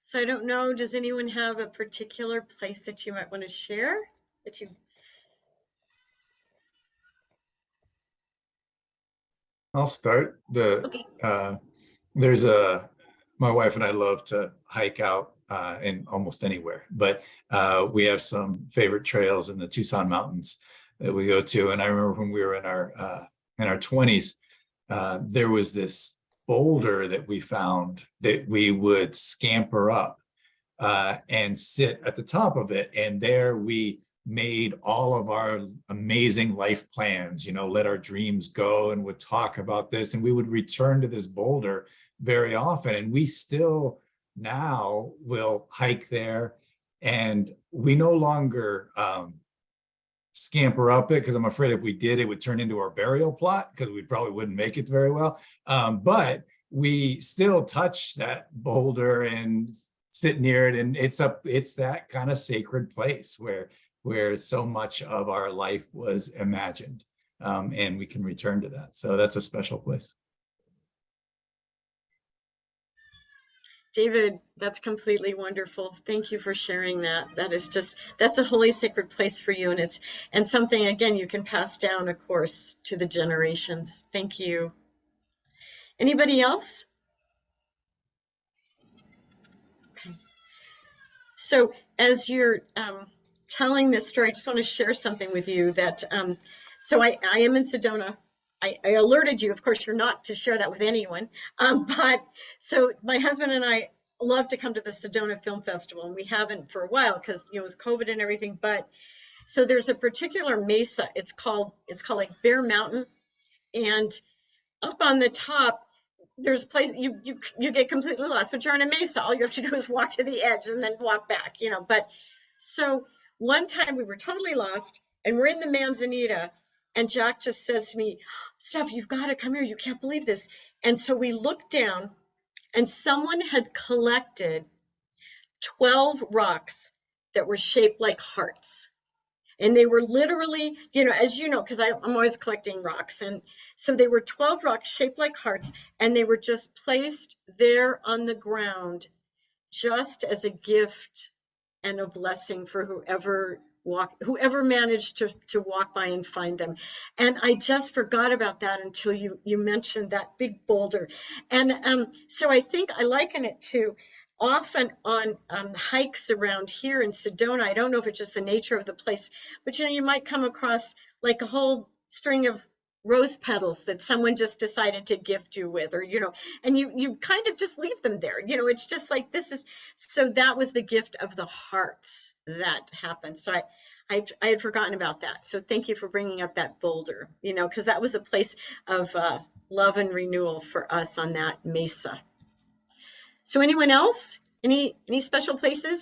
So I don't know, does anyone have a particular place that you might want to share? That you I'll start. Okay. There's my wife and I love to hike out in almost anywhere, but we have some favorite trails in the Tucson mountains that we go to. And I remember when we were in our 20s, there was this boulder that we found that we would scamper up and sit at the top of it. And there we made all of our amazing life plans, let our dreams go, and would talk about this. And we would return to this boulder very often. And we still now will hike there. And we no longer scamper up it, because I'm afraid if we did, it would turn into our burial plot, because we probably wouldn't make it very well. But we still touch that boulder and sit near it. And it's that kind of sacred place where so much of our life was imagined, and we can return to that. So that's a special place. David, that's completely wonderful. Thank you for sharing that. That's a holy sacred place for you, and something, again, you can pass down, of course, to the generations. Thank you. Anybody else? Okay. So as you're telling this story, I just want to share something with you that, so I am in Sedona. I alerted you, of course, you're not to share that with anyone. But so my husband and I love to come to the Sedona Film Festival, and we haven't for a while because, with COVID and everything. But so there's a particular mesa. It's called like Bear Mountain, and up on the top, there's a place you get completely lost, but you're on a mesa. All you have to do is walk to the edge and then walk back, But so one time we were totally lost, and we're in the Manzanita, and Jack just says to me, "Steph, you've got to come here. You can't believe this." And so we looked down, and someone had collected 12 rocks that were shaped like hearts. And they were literally, as you know, because I'm always collecting rocks. And so they were 12 rocks shaped like hearts, and they were just placed there on the ground just as a gift and a blessing for whoever managed to walk by and find them. And I just forgot about that until you mentioned that big boulder. And so I think I liken it to often on hikes around here in Sedona. I don't know if it's just the nature of the place, but you might come across like a whole string of rose petals that someone just decided to gift you with, or and you kind of just leave them there. It's just like, so that was the gift of the hearts that happened. So I had forgotten about that. So thank you for bringing up that boulder, because that was a place of love and renewal for us on that mesa. So anyone else? Any special places?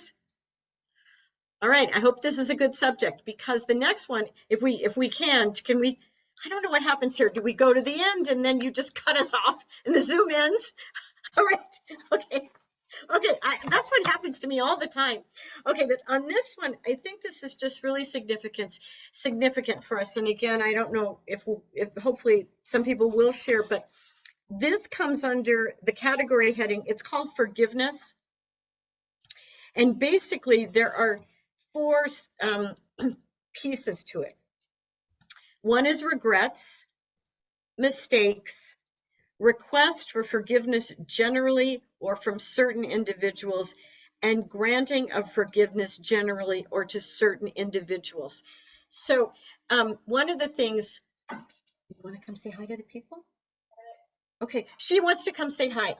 All right, I hope this is a good subject, because the next one, if we can we, I don't know what happens here. Do we go to the end and then you just cut us off and the Zoom ends? All right, okay. That's what happens to me all the time. Okay, but on this one, I think this is just really significant for us. And again, I don't know if hopefully some people will share, but this comes under the category heading, it's called forgiveness. And basically there are 4 pieces to it. One is regrets, mistakes, request for forgiveness generally or from certain individuals, and granting of forgiveness generally or to certain individuals. So one of the things, you want to come say hi to the people? Okay, she wants to come say hi.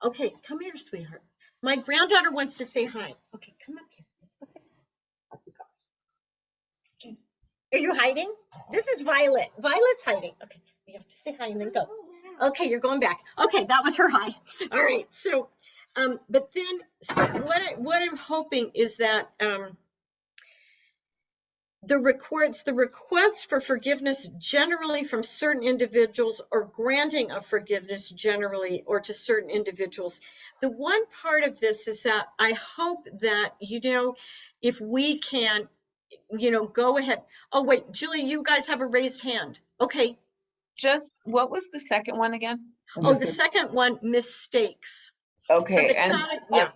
Okay, come here, sweetheart. My granddaughter wants to say hi. Okay, come up here. Okay. Are you hiding? This is Violet. Violet's hiding. Okay, you have to say hi and then go. Okay, you're going back. Okay, that was her hi. All right, so, but then, so what I'm hoping is that the request for forgiveness generally from certain individuals, or granting of forgiveness generally or to certain individuals. The one part of this is that I hope that, if we can, go ahead. Oh, wait, Julie, you guys have a raised hand. Okay. Just, what was the second one again? Oh, the second one, mistakes. Okay, So yeah.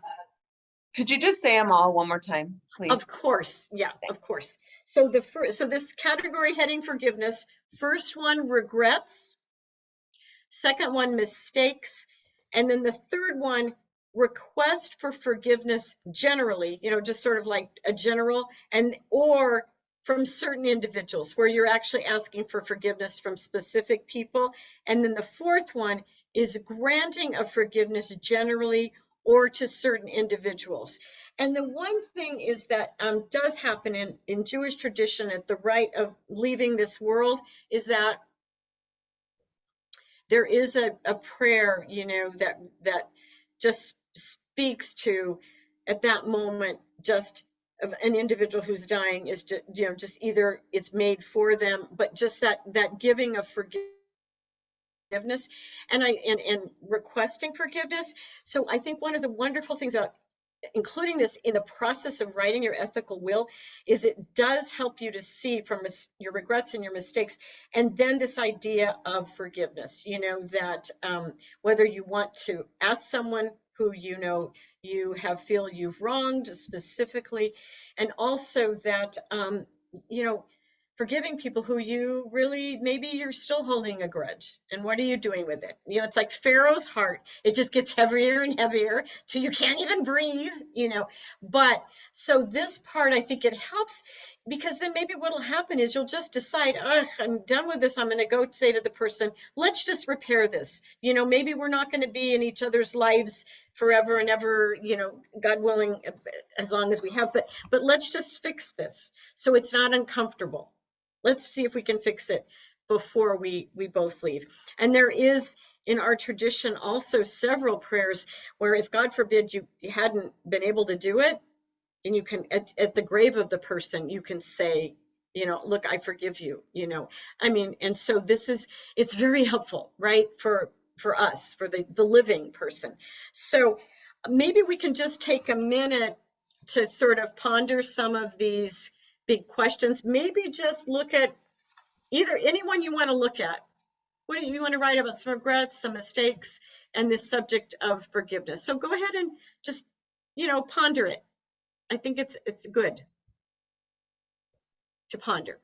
Could you just say them all one more time, please? Of course, yeah, of course. So the first, so this category heading forgiveness, first one regrets, second one mistakes, and then the third one request for forgiveness generally, just sort of like a general, and or from certain individuals where you're actually asking for forgiveness from specific people. And then the fourth one is granting of forgiveness generally or to certain individuals. And the one thing is that does happen in Jewish tradition at the rite of leaving this world is that there is a prayer, that just speaks to, at that moment, just of an individual who's dying is just either it's made for them, but just that giving of forgiveness and requesting forgiveness. So I think one of the wonderful things about including this in the process of writing your ethical will is it does help you to see from your regrets and your mistakes, and then this idea of forgiveness, that whether you want to ask someone who you feel you've wronged specifically, and also that forgiving people who you really, maybe you're still holding a grudge, and what are you doing with it? It's like Pharaoh's heart. It just gets heavier and heavier till you can't even breathe, but so this part, I think it helps, because then maybe what'll happen is you'll just decide, I'm done with this. I'm going to go say to the person, let's just repair this. Maybe we're not going to be in each other's lives forever and ever, God willing, as long as we have, but let's just fix this so it's not uncomfortable. Let's see if we can fix it before we both leave. And there is in our tradition also several prayers where if God forbid you hadn't been able to do it, and you can at the grave of the person, you can say, look, I forgive you, and so it's very helpful, right? For us, for the living person. So maybe we can just take a minute to sort of ponder some of these big questions. Maybe just look at either anyone you want to look at. What do you want to write about? Some regrets, some mistakes, and this subject of forgiveness. So go ahead and just, ponder it. I think it's good to ponder.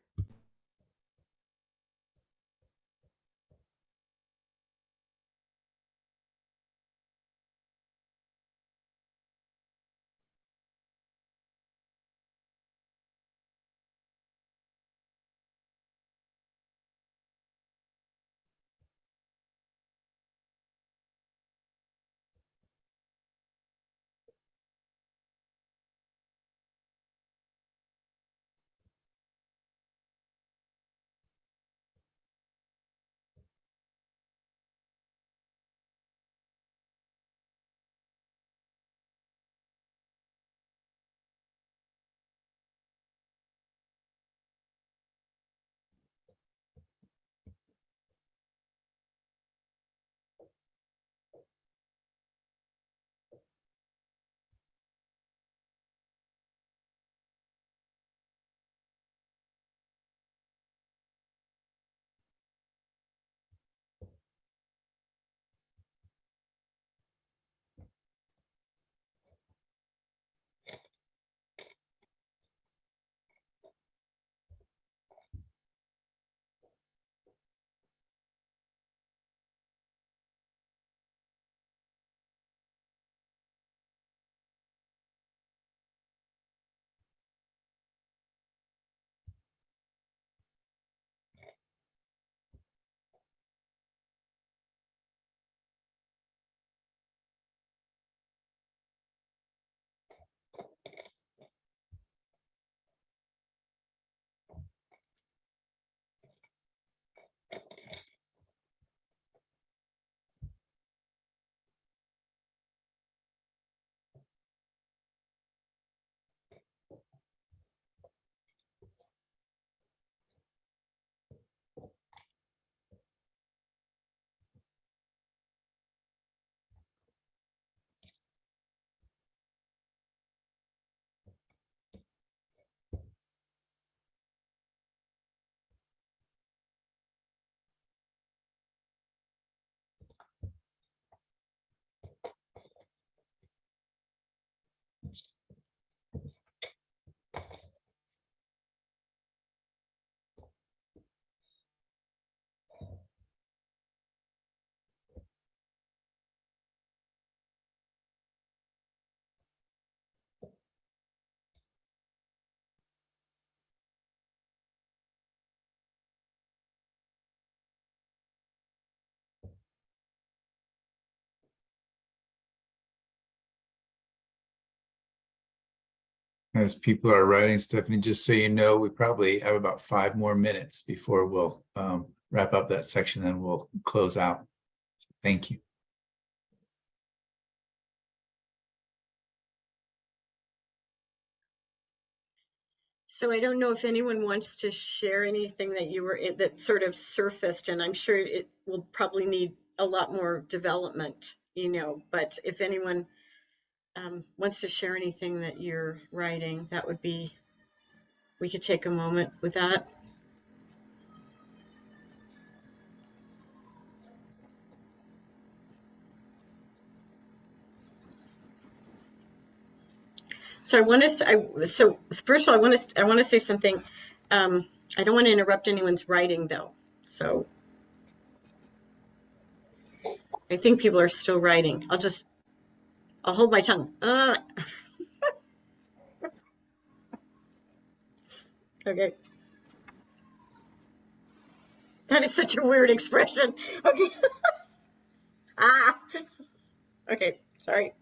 As people are writing, Stephanie, just so you know, we probably have about 5 more minutes before we'll wrap up that section, and we'll close out. Thank you. So I don't know if anyone wants to share anything that you were that sort of surfaced, and I'm sure it will probably need a lot more development, you know, but if anyone wants to share anything that you're writing, that would be, we could take a moment with that. So I want to. So first of all, I want to say something. I don't want to interrupt anyone's writing, though. So I think people are still writing. I'll hold my tongue. Okay. That is such a weird expression. Okay. Okay. Sorry.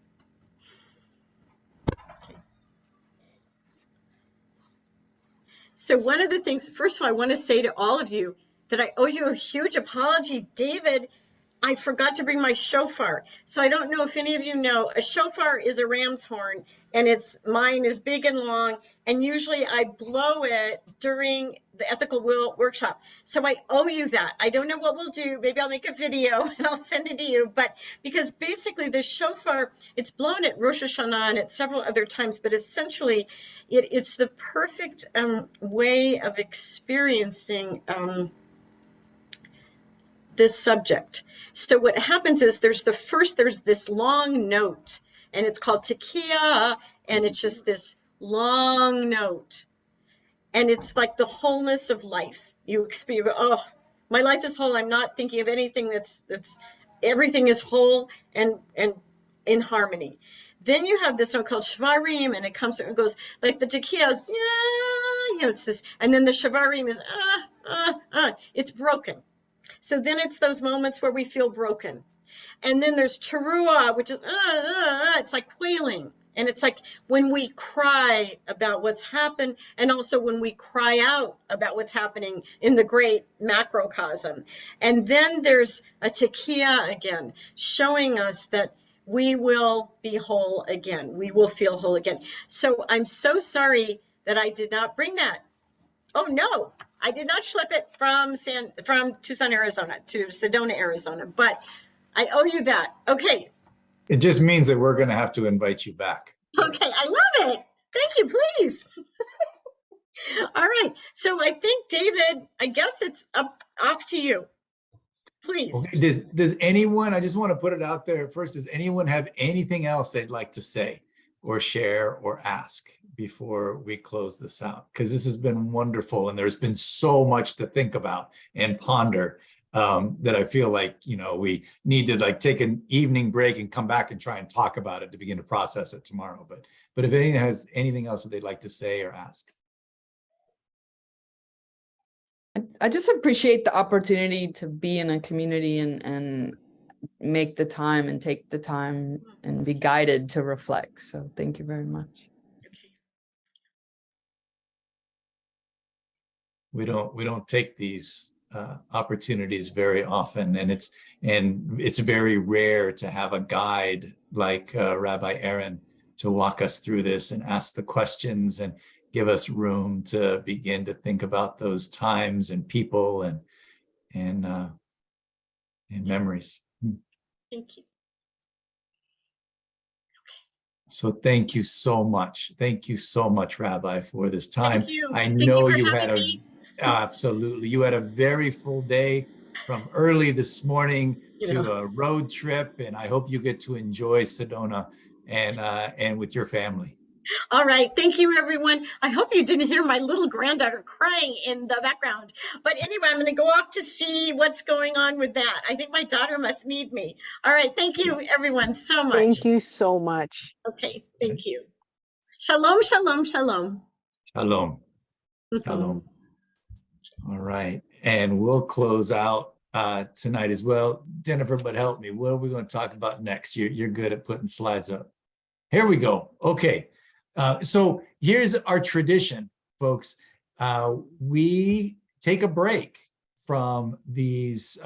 So one of the things, first of all, I want to say to all of you that I owe you a huge apology. David, I forgot to bring my shofar. So I don't know if any of you know, a shofar is a ram's horn, and mine is big and long, and usually I blow it during the ethical workshop. So I owe you that. I don't know what we'll do. Maybe I'll make a video and I'll send it to you. But because basically the shofar, it's blown at Rosh Hashanah and at several other times, but essentially it's the perfect way of experiencing this subject. So what happens is there's this long note, and it's called tekiah, and it's just this long note, and it's like the wholeness of life. You experience, oh, my life is whole. I'm not thinking of anything that's everything is whole and in harmony. Then you have this one called Chaverim, and it comes and goes like the tekiah is, yeah, you know, it's this, and then the Chaverim is it's broken. So then it's those moments where we feel broken. And then there's teruah, which is, it's like wailing. And it's like when we cry about what's happened, and also when we cry out about what's happening in the great macrocosm. And then there's a tekiah again, showing us that we will be whole again. We will feel whole again. So I'm so sorry that I did not bring that. Oh, no. I did not schlep it from Tucson, Arizona to Sedona, Arizona, but I owe you that. Okay. It just means that we're going to have to invite you back. Okay, I love it. Thank you, please. All right. So I think, David, I guess it's off to you. Please. Okay. Does anyone, I just want to put it out there first, does anyone have anything else they'd like to say or share or ask before we close this out? Because this has been wonderful, and there's been so much to think about and ponder that I feel like, you know, we need to like take an evening break and come back and try and talk about it to begin to process it tomorrow. But if anyone has anything else that they'd like to say or ask. I just appreciate the opportunity to be in a community and make the time and take the time and be guided to reflect. So thank you very much. We don't take these opportunities very often, and it's very rare to have a guide like Rabbi Aaron to walk us through this and ask the questions and give us room to begin to think about those times and people and memories. Thank you. So thank you so much. Thank you so much, Rabbi, for this time. Thank you. I Thank know you you for had having me. absolutely. You had a very full day from early this morning to a road trip, and I hope you get to enjoy Sedona and with your family. All right. Thank you, everyone. I hope you didn't hear my little granddaughter crying in the background. But anyway, I'm going to go off to see what's going on with that. I think my daughter must need me. All right. Thank you, everyone, so much. Thank you so much. Okay. Thank you. Shalom, shalom, shalom. Shalom. Shalom. All right. And we'll close out tonight as well. Jennifer, but help me. What are we going to talk about next? You're good at putting slides up. Here we go. Okay. So here's our tradition, folks. We take a break from these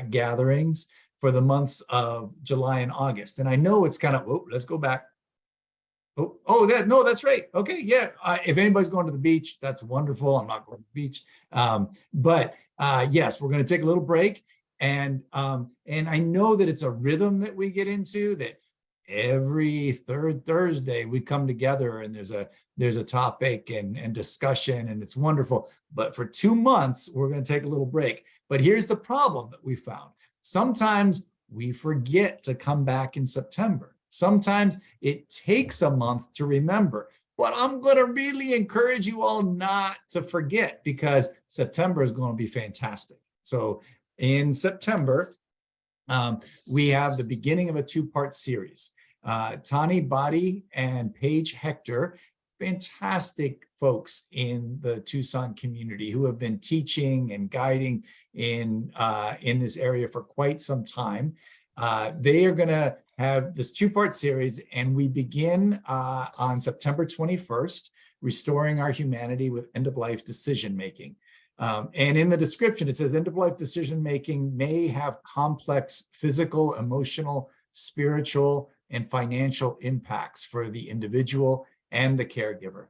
gatherings for the months of July and August. And I know it's kind of, oh, let's go back. No, that's right. Okay, yeah. If anybody's going to the beach, that's wonderful. I'm not going to the beach. But yes, we're going to take a little break. And I know that it's a rhythm that we get into, that every third Thursday we come together and there's a topic and discussion, and it's wonderful. But for 2 months, we're going to take a little break. But here's the problem that we found. Sometimes we forget to come back in September. Sometimes it takes a month to remember. But I'm going to really encourage you all not to forget, because September is going to be fantastic. So in September, we have the beginning of a 2-part series. Tani Badi and Paige Hector, fantastic folks in the Tucson community who have been teaching and guiding in this area for quite some time. They are going to have this 2-part series, and we begin on September 21st, Restoring Our Humanity with End-of-Life Decision-Making. And in the description, it says end-of-life decision-making may have complex physical, emotional, spiritual, and financial impacts for the individual and the caregiver.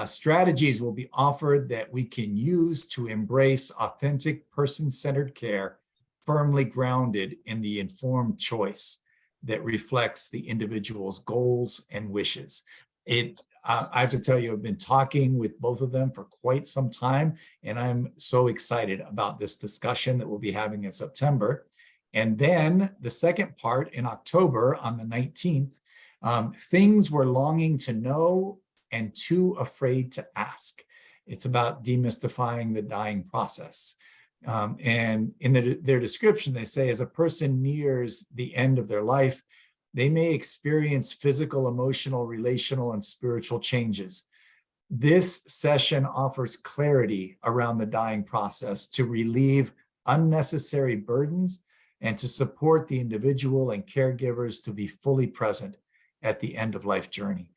Strategies will be offered that we can use to embrace authentic person-centered care, firmly grounded in the informed choice that reflects the individual's goals and wishes. I have to tell you, I've been talking with both of them for quite some time, and I'm so excited about this discussion that we'll be having in September. And then the second part in October on the 19th, things we're longing to know and too afraid to ask. It's about demystifying the dying process. And in their description, they say, as a person nears the end of their life, they may experience physical, emotional, relational, and spiritual changes. This session offers clarity around the dying process to relieve unnecessary burdens and to support the individual and caregivers to be fully present at the end of life journey.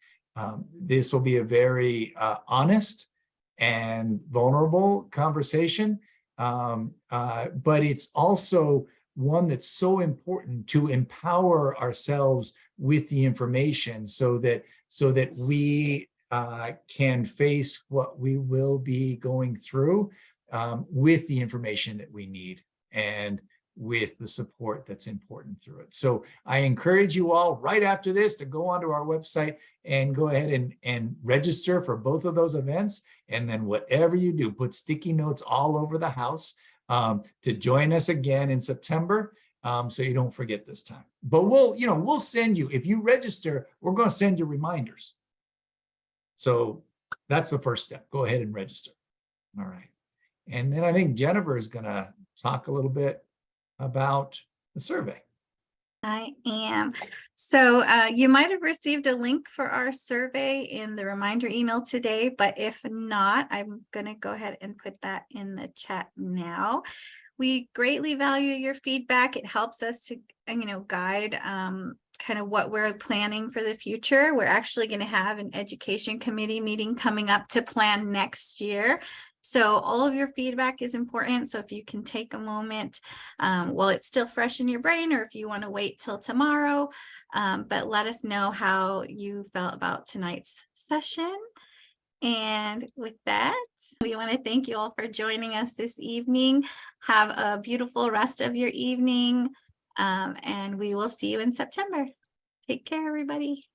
This will be a very honest and vulnerable conversation, but it's also one that's so important to empower ourselves with the information so that we can face what we will be going through with the information that we need and with the support that's important through it. So I encourage you all right after this to go onto our website and go ahead and register for both of those events. And then whatever you do, put sticky notes all over the house to join us again in September, so you don't forget this time. But we'll send you, if you register, we're going to send you reminders. So that's the first step. Go ahead and register. All right. And then I think Jennifer is going to talk a little bit about the survey. I am. So you might have received a link for our survey in the reminder email today, but if not, I'm going to go ahead and put that in the chat now. We greatly value your feedback. It helps us to, guide kind of what we're planning for the future. We're actually going to have an education committee meeting coming up to plan next year. So all of your feedback is important. So if you can take a moment while it's still fresh in your brain, or if you want to wait till tomorrow, but let us know how you felt about tonight's session. And with that, we want to thank you all for joining us this evening. Have a beautiful rest of your evening, and we will see you in September. Take care, everybody.